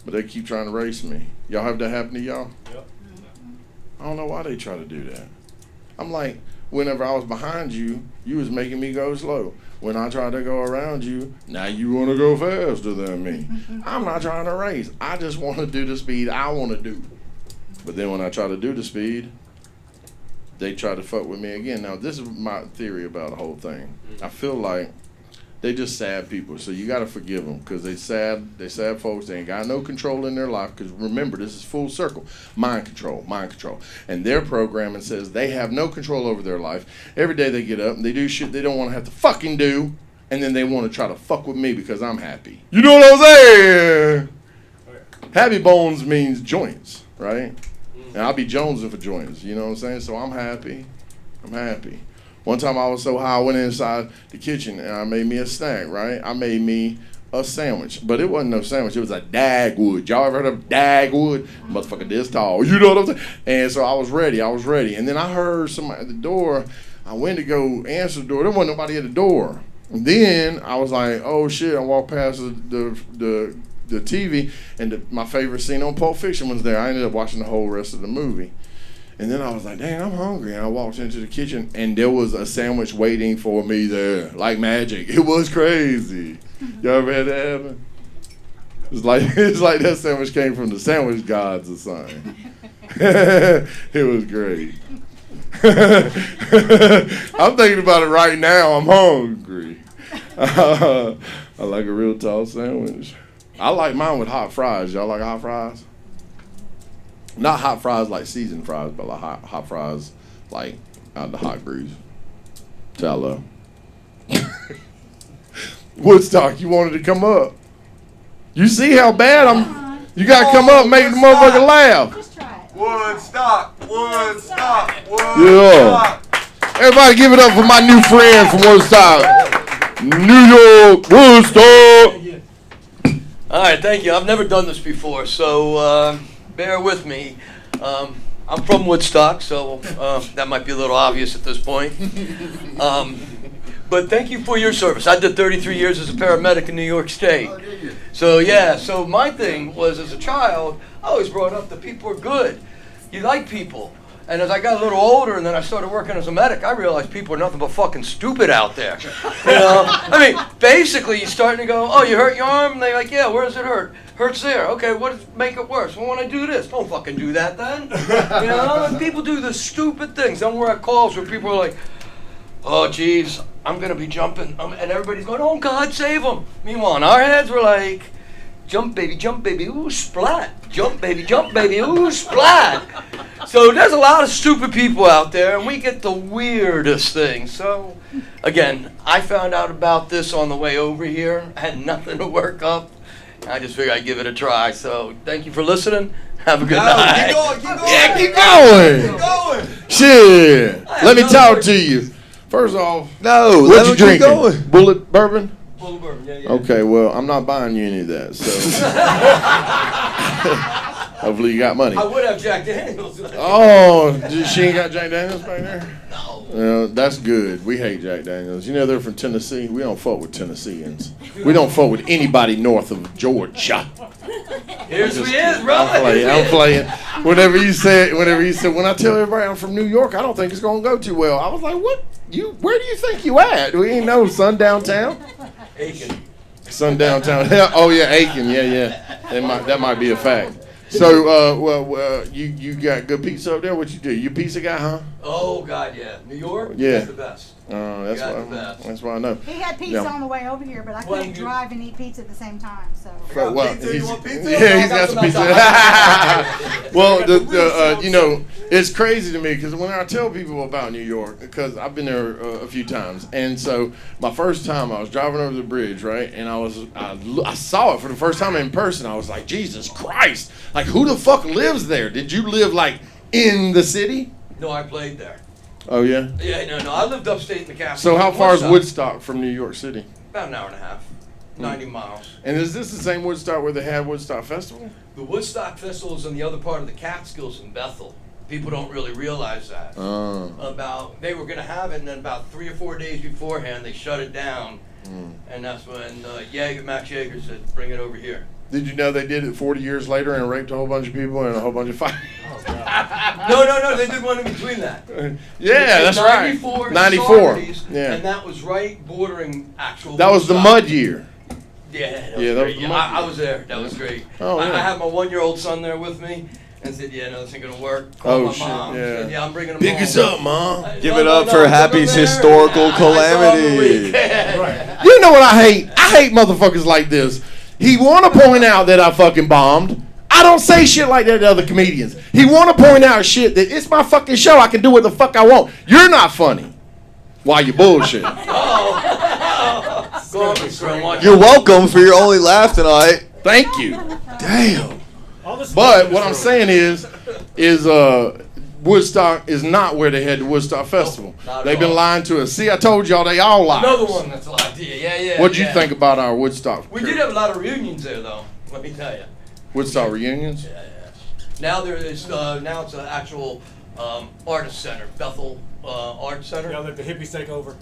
But they keep trying to race me. Y'all have that happen to y'all? Yep. I don't know why they try to do that. I'm like, whenever I was behind you, you was making me go slow. When I tried to go around you, now you want to go faster than me. I'm not trying to race. I just want to do the speed I want to do. But then when I try to do the speed, they try to fuck with me again. Now, this is my theory about the whole thing. I feel like they just sad people, so you got to forgive them because they sad folks. They ain't got no control in their life because remember, this is full circle. Mind control. And their programming says they have no control over their life. Every day they get up and they do shit they don't want to have to fucking do, and then they want to try to fuck with me because I'm happy. You know what I'm saying? Happy bones means joints, right? And I'll be jonesing for joints, you know what I'm saying? So I'm happy. One time I was so high, I went inside the kitchen and I made me a snack, right? I made me a sandwich, but it wasn't no sandwich. It was a Dagwood. Y'all ever heard of Dagwood? Motherfucker this tall. You know what I'm saying? And so I was ready. And then I heard somebody at the door. I went to go answer the door. There wasn't nobody at the door. And then I was like, oh shit, I walked past the TV and my favorite scene on Pulp Fiction was there. I ended up watching the whole rest of the movie. And then I was like, dang, I'm hungry. And I walked into the kitchen, and there was a sandwich waiting for me there, like magic. It was crazy. Y'all ever had that happen? It's like that sandwich came from the sandwich gods or something. It was great. I'm thinking about it right now. I'm hungry. I like a real tall sandwich. I like mine with hot fries. Y'all like hot fries? Not hot fries like seasoned fries, but like hot fries like out of the hot grease. Tallow. Woodstock, you wanted to come up. You see how bad I'm. You gotta come up and make the motherfucker laugh. Just try it. Woodstock. Yeah. Everybody give it up for my new friend from Woodstock. New York, Woodstock. All right, thank you. I've never done this before, so bear with me. I'm from Woodstock, so that might be a little obvious at this point. But thank you for your service. I did 33 years as a paramedic in New York State. Oh, did you? So yeah, so my thing was as a child, I always brought up that people are good. You like people. And as I got a little older and then I started working as a medic, I realized people are nothing but fucking stupid out there. You know? I mean, basically you're starting to go, oh, you hurt your arm? And they're like, yeah, where does it hurt? Hurts there. Okay, what does make it worse? Well, when I do this, don't fucking do that then. You know? And people do the stupid things. Then we're at calls where people are like, oh, geez, I'm going to be jumping. And everybody's going, oh, God, save them. Meanwhile, in our heads, we're like, jump, baby, ooh, splat. Jump, baby, ooh, splat. So there's a lot of stupid people out there, and we get the weirdest things. So, again, I found out about this on the way over here. I had nothing to work up. I just figured I'd give it a try. So thank you for listening. Have a good night. Keep going. Yeah, keep going. Keep going. Shit. Let me talk to you. First off, No, what let you him keep drinking? going. Bullet bourbon? Full of bourbon, yeah. Okay, well, I'm not buying you any of that, so. Hopefully you got money. I would have Jack Daniels. Oh, she ain't got Jack Daniels back there? No. That's good. We hate Jack Daniels. You know they're from Tennessee. We don't fuck with Tennesseans. We don't fuck with anybody north of Georgia. Here's who he is, bro. I'm playing. Whenever you said, when I tell everybody I'm from New York, I don't think it's gonna go too well. I was like, what? Where do you think you at? We ain't no sundown town. Aiken. Sundown town. Oh yeah, Aiken. Yeah. That might be a fact. So, you got good pizza up there. What you do? You pizza guy, huh? Oh God, yeah. New York. Yeah. That's the best. That's why I know. He had pizza on the way over here, but I couldn't drive and eat pizza at the same time. So. Well, pizza? You want pizza? Yeah, he's got some pizza. Well, you know, it's crazy to me because when I tell people about New York, because I've been there a few times, and so my first time I was driving over the bridge, right, and I saw it for the first time in person. I was like, Jesus Christ! Like, who the fuck lives there? Did you live like in the city? No, I played there. Oh yeah. Yeah, no. I lived upstate in the capital. So how far is Woodstock from New York City? About an hour and a half. 90 miles. And is this the same Woodstock where they had Woodstock Festival? The Woodstock Festival is in the other part of the Catskills in Bethel. People don't really realize that. They were going to have it, and then about 3 or 4 days beforehand, they shut it down. And that's when Max Yeager said, bring it over here. Did you know they did it 40 years later and raped a whole bunch of people and a whole bunch of fights? No, they did one in between that. Yeah, that's right. 94. Yeah. And that was right bordering actual That was the Woodstock. mud year. Yeah, that was great. the mud I year. was there. That was great. Oh, yeah. I had my 1-year-old son there with me. And said, no, this ain't gonna work. Oh, my shit, mom. yeah. Said, I'm bringing him Pick home. us up, Mom. Give it up for Happy's historical calamity. Right. You know what I hate? I hate motherfuckers like this. He want to point out that I fucking bombed. I don't say shit like that to other comedians. He want to point out shit that it's my fucking show. I can do what the fuck I want. You're not funny. Why you bullshit? Go on, Mr. Watch You're welcome for your only laugh tonight. Thank you. Damn. But what I'm saying is Woodstock is not where they had the Woodstock Festival. They've been lying to us. See, I told y'all they all lied. Another one that's a lot. Yeah. What'd you think about our Woodstock? We did have a lot of reunions there, though. Let me tell you. Woodstock reunions? Yeah. Now there is. Now it's an actual artist center, Bethel Art Center. Yeah, let the hippies take over.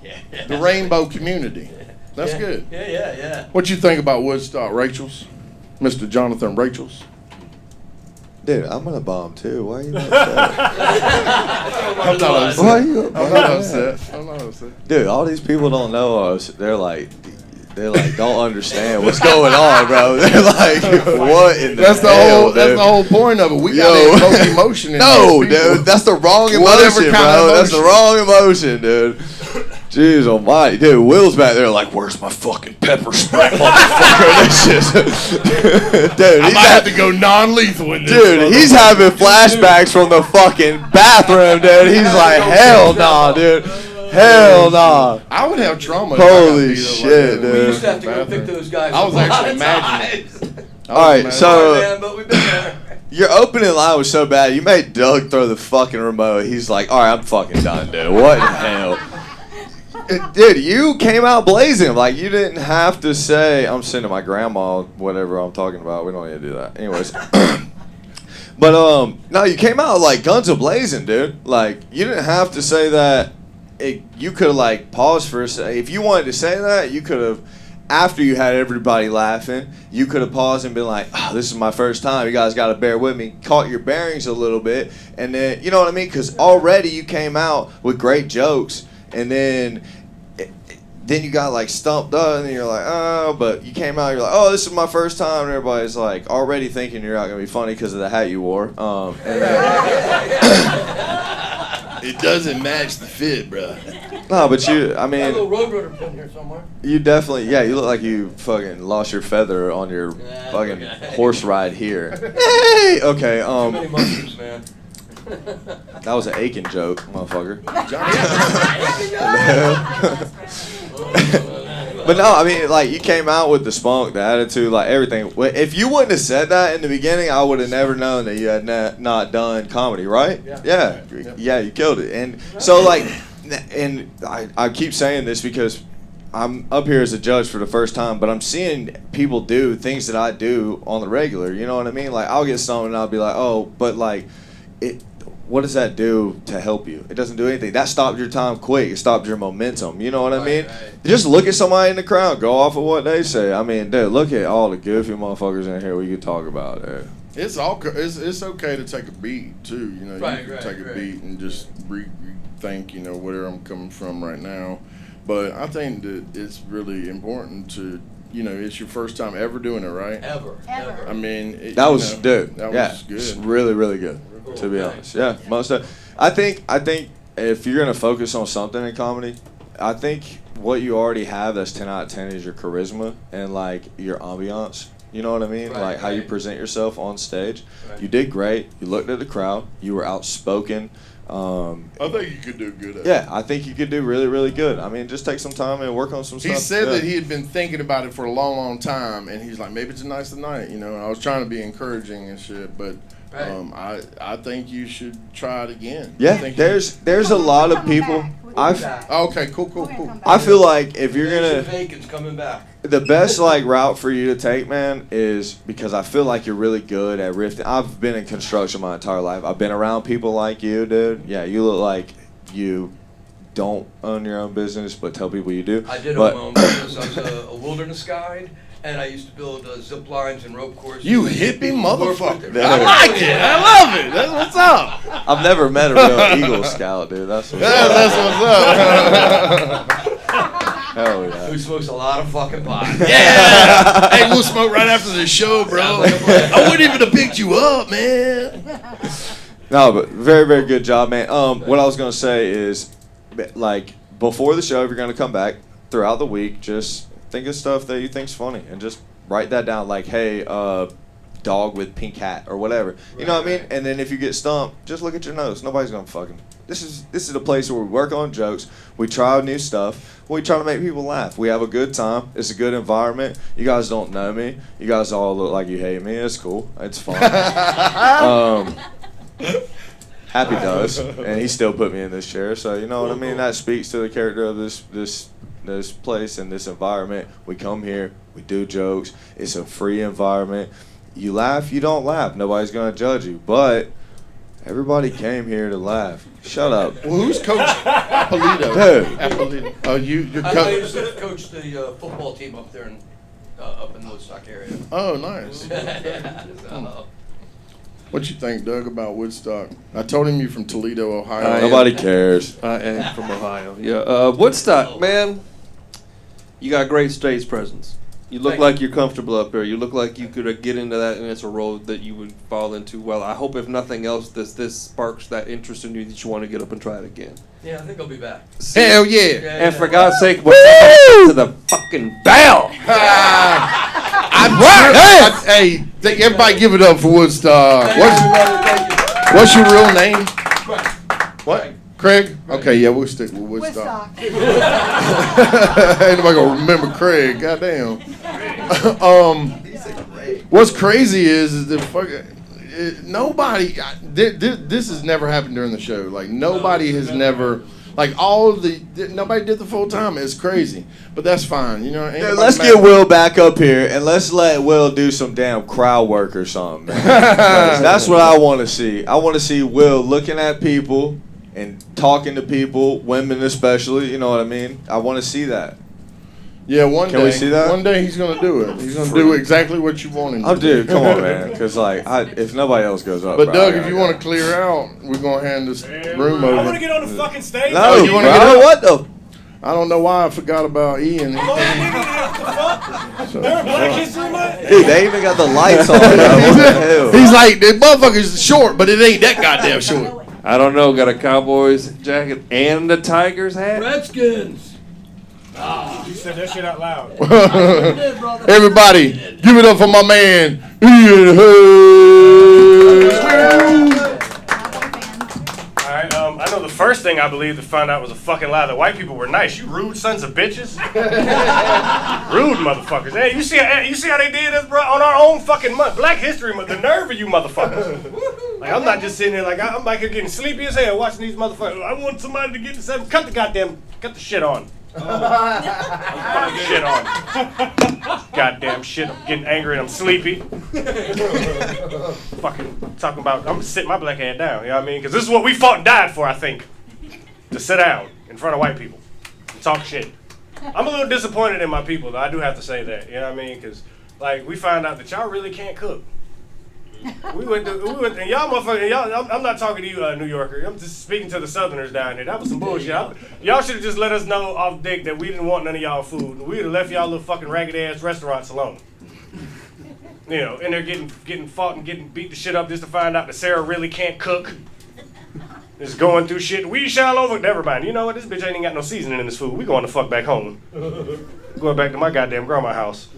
Yeah. The Rainbow Community. That's good. Yeah. What you think about Woodstock, Rachel's? Mr. Jonathan Rachel's? Dude, I'm gonna bomb too. Why are you upset? I'm not upset. Why are you I'm not upset. Dude, all these people don't know us. They're like don't understand what's going on, bro. They're like, what in the hell, That's the whole point of it. We gotta invoke emotion in No, these people. dude, that's the wrong Whatever emotion, kind bro. of That's the emotion. wrong emotion, dude. Jeez almighty. Dude, Will's back there like, where's my fucking pepper spray, motherfucker? This is... Dude, I might have to go non-lethal in this. Dude, he's having flashbacks from the fucking bathroom, dude. He's like, hell nah, dude. Hell nah. I would have trauma. Holy shit, We dude. used to have to go pick those guys. I was up a lot actually of imagining times. All right, so Man, but we've been there. your opening line was so bad, you made Doug throw the fucking remote. He's like, all right, I'm fucking done, dude. What in the hell? Dude, you came out blazing. Like, you didn't have to say, I'm sending my grandma whatever I'm talking about. We don't need to do that. Anyways. But, no, you came out like guns a-blazing, dude. Like, you didn't have to say that. You could have, like, paused for a second. If you wanted to say that, you could have, after you had everybody laughing, you could have paused and been like, oh, this is my first time. You guys got to bear with me. Caught your bearings a little bit. And then, you know what I mean? Because already you came out with great jokes. And then you got, like, stumped up. And then you're like, oh. But you came out, you're like, oh, this is my first time. And everybody's, like, already thinking you're not going to be funny because of the hat you wore. And then, It doesn't match the fit, bro. no, but you, I Got a mean, little Roadrunner pin here somewhere. you definitely, yeah, you look like you fucking lost your feather on your fucking horse ride here. Hey! Okay, Too many mushrooms, man. that was an Aiken joke, motherfucker. But no, I mean, like, you came out with the spunk, the attitude, like, everything. If you wouldn't have said that in the beginning, I would have never known that you had not done comedy, right? Yeah, you killed it. And so, like, and I keep saying this because I'm up here as a judge for the first time, but I'm seeing people do things that I do on the regular. You know what I mean? Like, I'll get something and I'll be like, oh, but like, what does that do to help you? It doesn't do anything. That stopped your time quick. It stopped your momentum. You know what I mean? Right. Just look at somebody in the crowd. Go off of what they say. I mean, dude, look at all the goofy motherfuckers in here we could talk about. Dude. It's okay to take a beat too. You know, you can take a beat and just rethink. You know, where I'm coming from right now. But I think that it's really important to, you know, it's your first time ever doing it, right? Ever. I mean, that was good. That was good. It's really, really good. To be honest, yeah, most of. I think if you're gonna focus on something in comedy, I think what you already have that's 10 out of 10 is your charisma and like your ambiance. You know what I mean? Like how you present yourself on stage. You did great. You looked at the crowd. You were outspoken. I think you could do good at it. Yeah, I think you could do really, really good. I mean, just take some time and work on some stuff. He said that he had been thinking about it for a long, long time, and he's like, maybe tonight's the night, you know. And I was trying to be encouraging and shit, but I think you should try it again. Yeah, there's a lot of people. Okay, cool. I feel like if you're gonna, Bacon's coming back. The best like route for you to take, man, is because I feel like you're really good at riffing. I've been in construction my entire life. I've been around people like you, dude. Yeah, you look like you don't own your own business, but tell people you do. I did own my own business. I was a wilderness guide, and I used to build zip lines and rope courses. You hippie motherfucker. I like it. I love it. That's what's up. I've never met a real Eagle Scout, dude. That's what's up. That's what's up. Hell yeah. Who smokes a lot of fucking pot. Yeah. Hey, we'll smoke right after the show, bro. I wouldn't even have picked you up, man. No, but very, very good job, man. What I was going to say is, like, before the show, if you're going to come back throughout the week, just think of stuff that you think's funny and just write that down. Like, hey, dog with pink hat or whatever. You know what I mean? And then if you get stumped, just look at your nose. Nobody's going to fucking... This is a place where we work on jokes. We try new stuff. We try to make people laugh. We have a good time. It's a good environment. You guys don't know me. You guys all look like you hate me. It's cool. It's fun. Happy does, and he still put me in this chair. So you know what I mean. That speaks to the character of this place and this environment. We come here. We do jokes. It's a free environment. You laugh. You don't laugh. Nobody's gonna judge you. But everybody came here to laugh. Shut up. Well, who's Coach Polito? Who? Polito. Oh, you're I used to coach the football team up there up in the Woodstock area. Oh, nice. What you think, Doug, about Woodstock? I told him you're from Toledo, Ohio. Nobody cares. I am from Ohio. Yeah, Woodstock, man. You got great stage presence. You look like you're comfortable up there. You look like you could get into that, and it's a role that you would fall into well. I hope, if nothing else, this sparks that interest in you that you want to get up and try it again. Yeah, I think I'll be back. Hell yeah. And for God's sake, to the fucking bell. Hey, everybody give it up for Woodstock. What's your real name? What? Craig? Okay, yeah, we'll stick with Woodstock. Ain't nobody gonna remember Craig. Goddamn. What's crazy is that nobody. This has never happened during the show. Like nobody has never. Like nobody did the full time. It's crazy, but that's fine. You know. Let's get Will back up here and let's let Will do some damn crowd work or something. That's what I want to see. I want to see Will looking at people and talking to people, women especially. You know what I mean? I want to see that. Yeah, one day. Can we see that? One day he's gonna do it. He's gonna do exactly what you want him to do. Dude, come on, man. Because if nobody else goes up. But Doug, if you want to clear out, we're gonna hand this room over. I want to get on the fucking stage. No, you want to get on what the? I don't know why I forgot about Ian. There Black History Month? Dude, they even got the lights on. What the hell? He's like, the motherfucker's short, but it ain't that goddamn short. I don't know. Got a Cowboys jacket and a Tigers hat. Redskins. You said that shit out loud. Everybody, give it up for my man, Ian Hayes. Alright, I know the first thing thing I believed to find out was a fucking lie. That white people were nice. You rude sons of bitches. Rude motherfuckers. Hey, you see how they did us, bro? On our own fucking month. Black History Month. The nerve of you motherfuckers. Like, I'm not just sitting here like, I'm back here getting sleepy as hell watching these motherfuckers. I want somebody to get to 7. Cut the shit on. I'm shit on. Goddamn shit. I'm getting angry and I'm sleepy. Fucking talking about, I'm gonna sit my black head down, you know what I mean? Because this is what we fought and died for, I think. To sit down in front of white people and talk shit. I'm a little disappointed in my people, though. I do have to say that, you know what I mean? Because, like, we found out that y'all really can't cook. We went, and y'all motherfuckers, I'm not talking to you, New Yorker. I'm just speaking to the Southerners down here. That was some bullshit. Y'all should have just let us know off dick that we didn't want none of y'all food. We would have left y'all little fucking ragged ass restaurants alone. You know, and they're getting fought and getting beat the shit up just to find out that Sarah really can't cook. Just going through shit. We shall over. Never mind. You know what? This bitch ain't even got no seasoning in this food. We going the fuck back home. Going back to my goddamn grandma's house.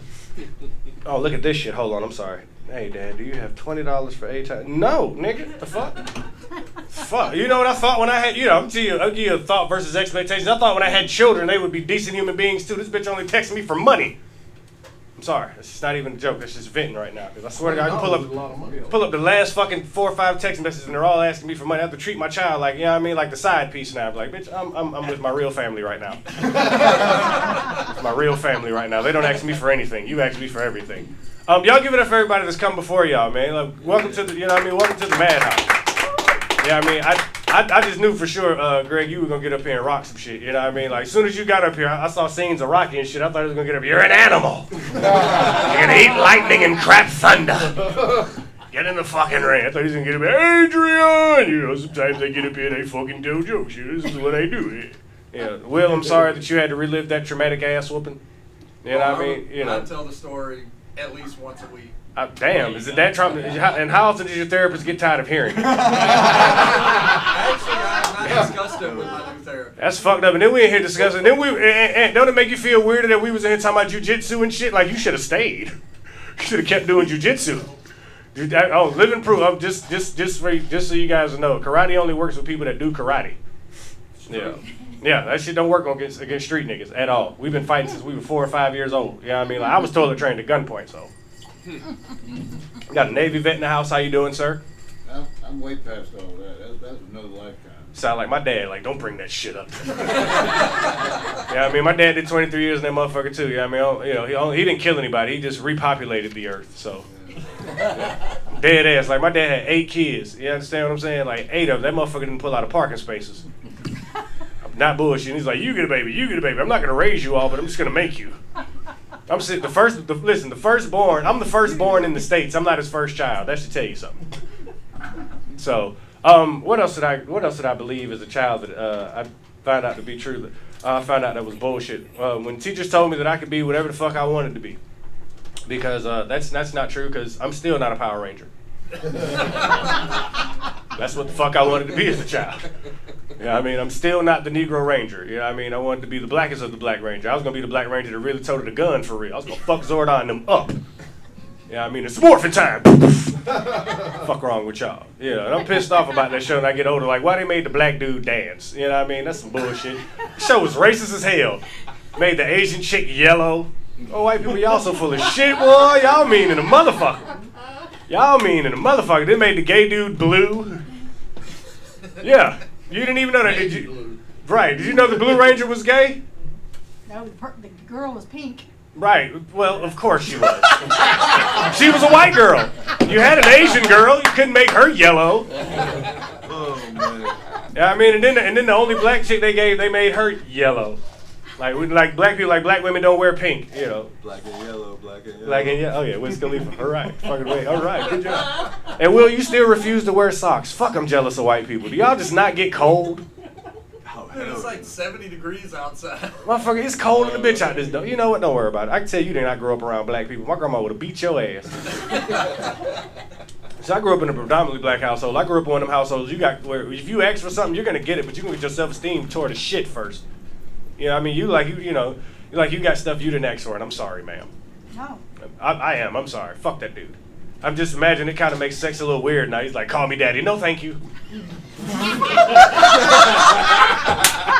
Oh, look at this shit. Hold on. I'm sorry. Hey, Dad, do you have $20 for 8 times? No, nigga. The fuck? Fuck. You know what I thought when I had, I'll give you a thought versus expectations. I thought when I had children, they would be decent human beings too. This bitch only texting me for money. I'm sorry. It's just not even a joke. That's just venting right now. Because I swear to God, I can pull up the last fucking 4 or 5 text messages and they're all asking me for money. I have to treat my child like, you know what I mean? Like the side piece now. I'm like, bitch, I'm with my real family right now. It's my real family right now. They don't ask me for anything. You ask me for everything. Y'all give it up for everybody that's come before y'all, man. Like, welcome to the, welcome to the madhouse. Yeah, I mean, I just knew for sure, Greg, you were gonna get up here and rock some shit. You know what I mean? Like, as soon as you got up here, I saw scenes of Rocky and shit. I thought he was gonna get up here. You're an animal. You're gonna eat lightning and crap thunder. Get in the fucking ring. I thought he was gonna get up here. Adrian! Sometimes they get up here and they fucking do jokes. This is what they do. Yeah. Will, I'm sorry that you had to relive that traumatic ass whooping. You know what I mean? I tell the story at least once a week. Damn, is it that traumatic? And how often does your therapist get tired of hearing it? Actually, I have not discussed it with my new therapist. That's fucked up. And then we in here discussing. Then and don't it make you feel weirder that we was in here talking about jujitsu and shit? Like, you should have stayed. You should have kept doing jujitsu. Living proof. Just so you guys know, karate only works with people that do karate. Yeah. Yeah, that shit don't work against street niggas at all. We've been fighting since we were 4 or 5 years old. You know what I mean? Like, I was toilet trained at gunpoint, so. Got a Navy vet in the house. How you doing, sir? I'm way past all that. That's another lifetime. Sound like my dad. Like, don't bring that shit up. Yeah, I mean, my dad did 23 years in that motherfucker too. Yeah, I mean, he didn't kill anybody. He just repopulated the earth. So, yeah. Dead ass. Like, my dad had 8 kids. You understand what I'm saying? Like, 8 of them. That motherfucker didn't pull out of parking spaces. Not bullshit. He's like, you get a baby, you get a baby. I'm not gonna raise you all, but I'm just gonna make you. I'm sitting the firstborn. I'm the firstborn in the States. I'm not his first child. That should tell you something. So, what else did I believe as a child that I found out to be true? I found out that was bullshit. When teachers told me that I could be whatever the fuck I wanted to be, because that's not true. Because I'm still not a Power Ranger. That's what the fuck I wanted to be as a child. Yeah, I mean, I'm still not the Negro Ranger. You know what I mean? I wanted to be the blackest of the Black Ranger. I was going to be the Black Ranger that really toted a gun for real. I was going to fuck Zordon and them up. Yeah, I mean, it's morphin' time. Fuck wrong with y'all. Yeah, and I'm pissed off about that show when I get older. Like, why they made the black dude dance? You know what I mean? That's some bullshit. The show was racist as hell. Made the Asian chick yellow. Oh, white people, y'all so full of shit, boy. Y'all mean in a motherfucker. Y'all mean in a motherfucker. They made the gay dude blue. Yeah. You didn't even know that, did you? Right. Did you know the Blue Ranger was gay? No, the girl was pink. Right. Well, of course she was. She was a white girl. You had an Asian girl. You couldn't make her yellow. Oh, man. Yeah, I mean, and then the only black chick they made her yellow. Like black people, like black women don't wear pink, you know. Black and yellow, black and yellow. Black and yellow. Oh yeah, Wiz Khalifa. All right, fucking way. All right, good job. And Will, you still refuse to wear socks? Fuck, I'm jealous of white people. Do y'all just not get cold? Oh, it's like 70 degrees outside. Motherfucker, it's cold in the bitch out this door. You know what? Don't worry about it. I can tell you did not grow up around black people. My grandma would have beat your ass. So I grew up in a predominantly black household. I grew up in one of them households where if you ask for something, you're gonna get it, but you're gonna get your self-esteem tore to shit first. You know what I mean? You got stuff you didn't ask for, and I'm sorry, ma'am. No. I am. I'm sorry. Fuck that dude. I'm just imagining it kind of makes sex a little weird now. He's like, call me daddy. No, thank you.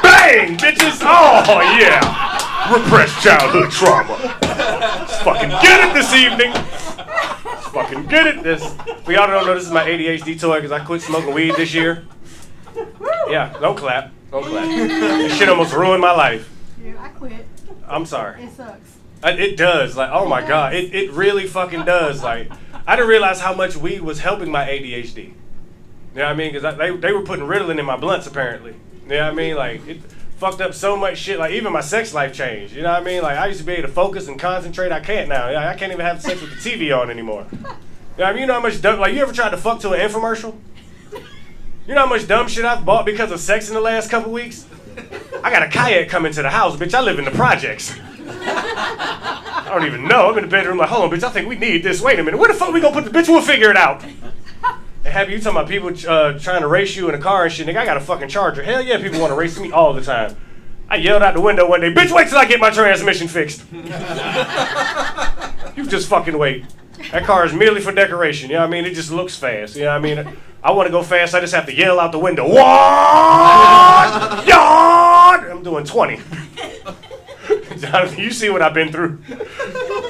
Bang, bitches! Oh yeah, repressed childhood trauma. Let's fucking get it this evening. Let's fucking get it this. For y'all don't know, this is my ADHD toy because I quit smoking weed this year. Yeah, don't clap. Don't clap. This shit almost ruined my life. Yeah, I quit. I'm sorry. It sucks. It does. Like, oh my God. It really fucking does. Like, I didn't realize how much weed was helping my ADHD. You know what I mean? Because they were putting Ritalin in my blunts, apparently. You know what I mean? Like, it fucked up so much shit. Like, even my sex life changed. You know what I mean? Like, I used to be able to focus and concentrate. I can't now. I can't even have sex with the TV on anymore. You know what I mean? You know how much dumb, like, you ever tried to fuck to an infomercial? You know how much dumb shit I've bought because of sex in the last couple weeks? I got a kayak coming to the house, bitch. I live in the projects. I don't even know. I'm in the bedroom like, hold on, bitch. I think we need this. Wait a minute. Where the fuck we gonna put the bitch? We'll figure it out. And have you talking about people trying to race you in a car and shit? Nigga, I got a fucking Charger. Hell yeah, people want to race me all the time. I yelled out the window one day, bitch, wait till I get my transmission fixed. You just fucking wait. That car is merely for decoration. You know what I mean? It just looks fast. You know what I mean? I want to go fast. I just have to yell out the window. What? Yard! I'm doing 20. Jonathan, you see what I've been through.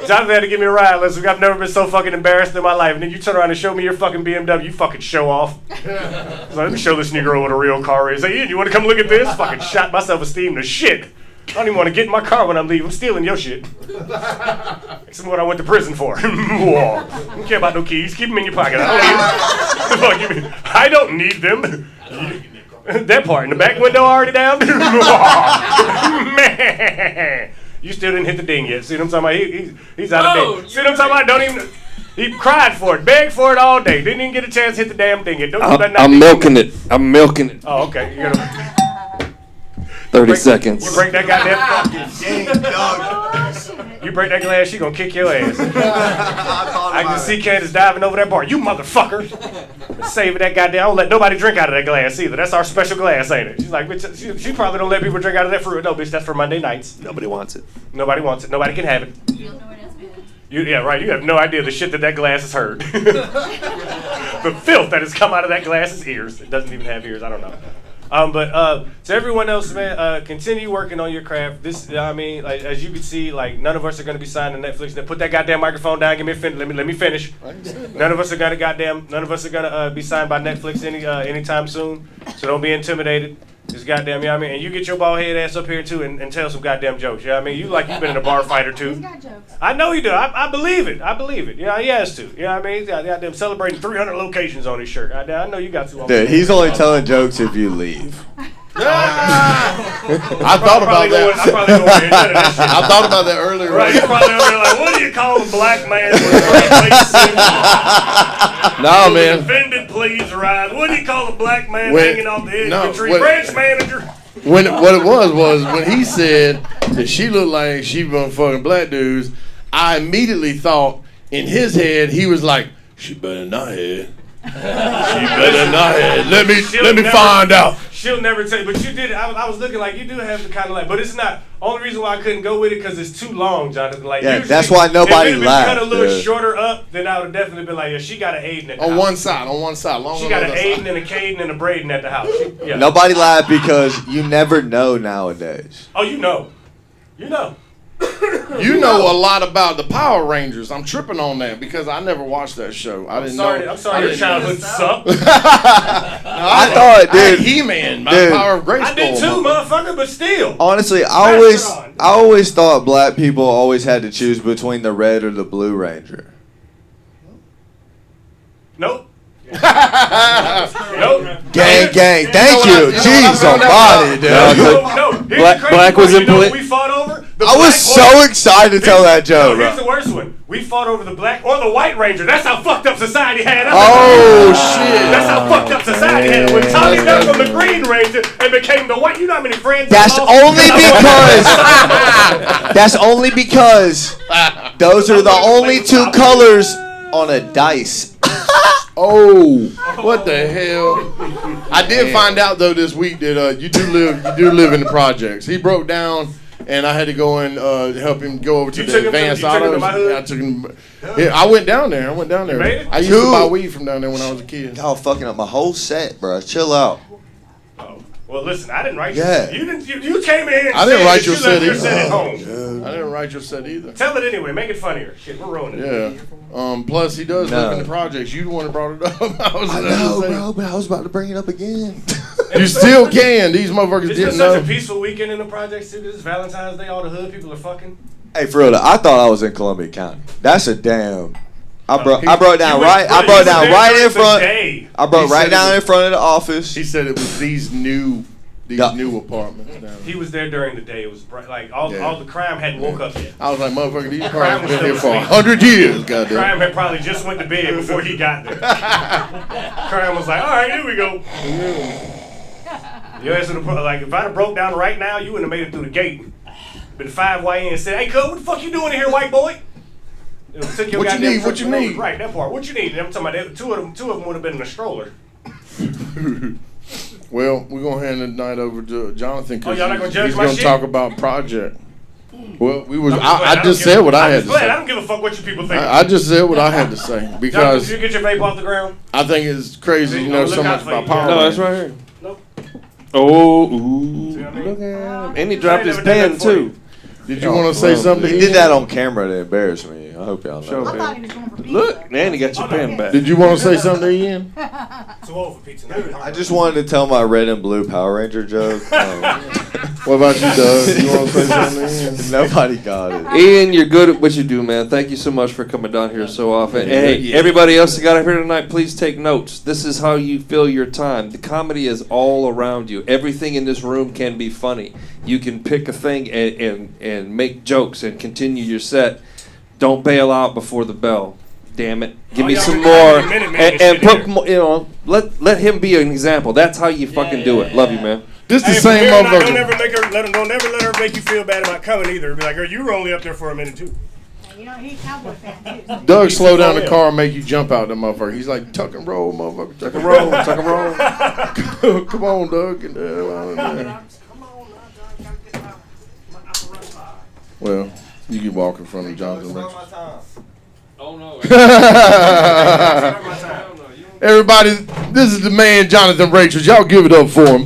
Jonathan had to give me a ride. Listen, I've never been so fucking embarrassed in my life. And then you turn around and show me your fucking BMW, you fucking show off. So let me show this Negro what a real car is. Hey, Ian, you want to come look at this? Fucking shot my self-esteem to shit. I don't even want to get in my car when I'm leaving. I'm stealing your shit. That's what I went to prison for. Whoa. Don't care about no keys. Keep them in your pocket. I don't need them. That part in the back window already down. Man, you still didn't hit the ding yet. See what I'm talking about? He's out of date. See what I'm talking about? Don't even. He cried for it, begged for it all day. Didn't even get a chance to hit the damn thing yet. I'm milking it. I'm milking it. Oh, okay. You gotta. 30 seconds. You break that goddamn You break that glass, she gonna kick your ass. I can see Candace diving over that bar. You motherfucker. Save that goddamn. I don't let nobody drink out of that glass either. That's our special glass, ain't it? She's like, bitch, she probably don't let people drink out of that fruit. No, bitch, that's for Monday nights. Nobody wants it. Nobody wants it. Nobody can have it. Yeah, right. You have no idea the shit that glass has heard. The filth that has come out of that glass's ears. It doesn't even have ears. I don't know. But to everyone else, man, continue working on your craft. This, I mean, like, as you can see, like, none of us are gonna be signed to Netflix. Now, put that goddamn microphone down. Give me let me finish. None of us are gonna be signed by Netflix anytime soon. So don't be intimidated. Just goddamn, you know what I mean? And you get your bald head ass up here too and tell some goddamn jokes. You know what I mean? You like you've been in a bar fight or two. He's got jokes. I know you do. I believe it. I believe it. Yeah, he has to. You know what I mean? He's got them celebrating 300 locations on his shirt. I know you got to. Dude, he's only telling jokes if you leave. I thought about that. I thought about that earlier. Right, you're probably over there like, what do you call a black man with a No, man. Offended, please rise. What do you call a black man hanging off the edge of a tree? What, branch manager. What it was when he said that she looked like she been fucking black dudes, I immediately thought in his head he was like, she better not have. She better not have. Let me find out. She'll never tell you, but you did. I was looking like you do have the kind of like, but it's not. Only reason why I couldn't go with it because it's too long, Jonathan. Like, yeah, that's why nobody laughed. If it cut a little shorter up, then I would have definitely been like, yeah, she got an Aiden at the on house. one side. Long she got an Aiden and a Caden and a Braden at the house. Yeah. Nobody laughed because you never know nowadays. Oh, you know. You know a lot about the Power Rangers. I'm tripping on that because I never watched that show. I didn't know. I'm sorry, your childhood sucked. I thought, dude, He-Man, my Power of Grayskull. I did too, motherfucker, but still. Honestly, I always thought black people always had to choose between the red or the blue ranger. Nope. Gang. Thank you. Jeez almighty, dude. No. Black was in play. We fought over. I was so excited to tell that joke. Here's the worst one. We fought over the black or the white ranger. That's how fucked up society had us. Oh shit. That's how fucked up society had us. When Tommy left from the green ranger and became the white. You know how many friends? That's only because those are the only two colors on a dice. Oh, what the hell? I did find out though this week that you do live in the projects. He broke down and I had to go and help him go over to You the took him to- advanced you took him to autos. my hood? Yeah, I took him. Yeah, I went down there. You made it? I used to buy weed from down there when I was a kid. Y'all fucking up my whole set, bro. Chill out. Well, listen, I didn't write Yeah. you came in here and I didn't said write that your you set left your either. set at home. I didn't write your set either. Tell it anyway. Make it funnier. Shit, we're ruining it. Yeah. Plus, he does live in the projects. You the one that brought it up. I know, bro, but I was about to bring it up again. You still can. These motherfuckers It's been didn't such know. a peaceful weekend in the projects too. This is Valentine's Day. All the hood people are fucking. Hey, for real, though, I thought I was in Columbia County. That's a damn. I brought down you right. went- I brought you down was right there in front. today. I brought He right said down it in front of the office. He said it was these new apartments. Down He was there during the day. It was bright, like all the crime hadn't woke up yet. I was like, motherfucker, these Crime cars was been here still for asleep. 100 years. Goddamn. Crime had probably just went to bed before he got there. Crime was like, all right, here we go. Your ass would have, like, if I'd have broke down right now, you wouldn't have made it through the gate. Been 5 way in and said, hey, cuz, what the fuck you doing in here, white boy? Took your What you goddamn need? What you freaking need? road. Right, that part. What you need? And I'm talking about that, two of them would have been in a stroller. Well, we're going to hand the night over to Jonathan Oh, because y'all not gonna judge he's my going to shit? talk about project. Well, we was. I'm just glad. I don't just give said a- what I I'm had just to glad. I say. don't give a fuck what you people think. I just said what I had to say Jonathan, because did you get your vape off the ground? I think it's crazy you know so Look out much for about you. Power No, Rangers. that's right here. Nope. Oh, ooh, See what I mean? look at him. And he dropped his never done pen that for you. too. Did you want to say something? He did that on camera to embarrass me. I hope y'all know. Show I thought him. he was going for pizza. Look, and he got your pen back. Did you want to say something, Ian? Too old for pizza. Now. I just wanted to tell my red and blue Power Ranger joke. What about you, Doug? You want to say something, Ian? Nobody got it. Ian, you're good at what you do, man. Thank you so much for coming down here so often. And hey, everybody else that got up here tonight, please take notes. This is how you fill your time. The comedy is all around you. Everything in this room can be funny. You can pick a thing and make jokes and continue your set. Don't bail out before the bell. Damn it. Give me y'all some been more. calling me Minuteman And and shit put here. more, let him be an example. That's how you fucking do it. Love you, man. This the Hey, same from here on out, motherfucker. Don't ever let her make you feel bad about coming either. Be like, girl, you were only up there for a minute too. You know, he's a Cowboy fan too. Doug slow down the car and make you jump out the motherfucker. He's like, tuck and roll, motherfucker. Tuck and roll. Tuck and roll. Come on, Doug. Well, you can walk in front of Jonathan Rich. Oh no. Everybody, this is the man, Jonathan Rachels. Y'all give it up for him.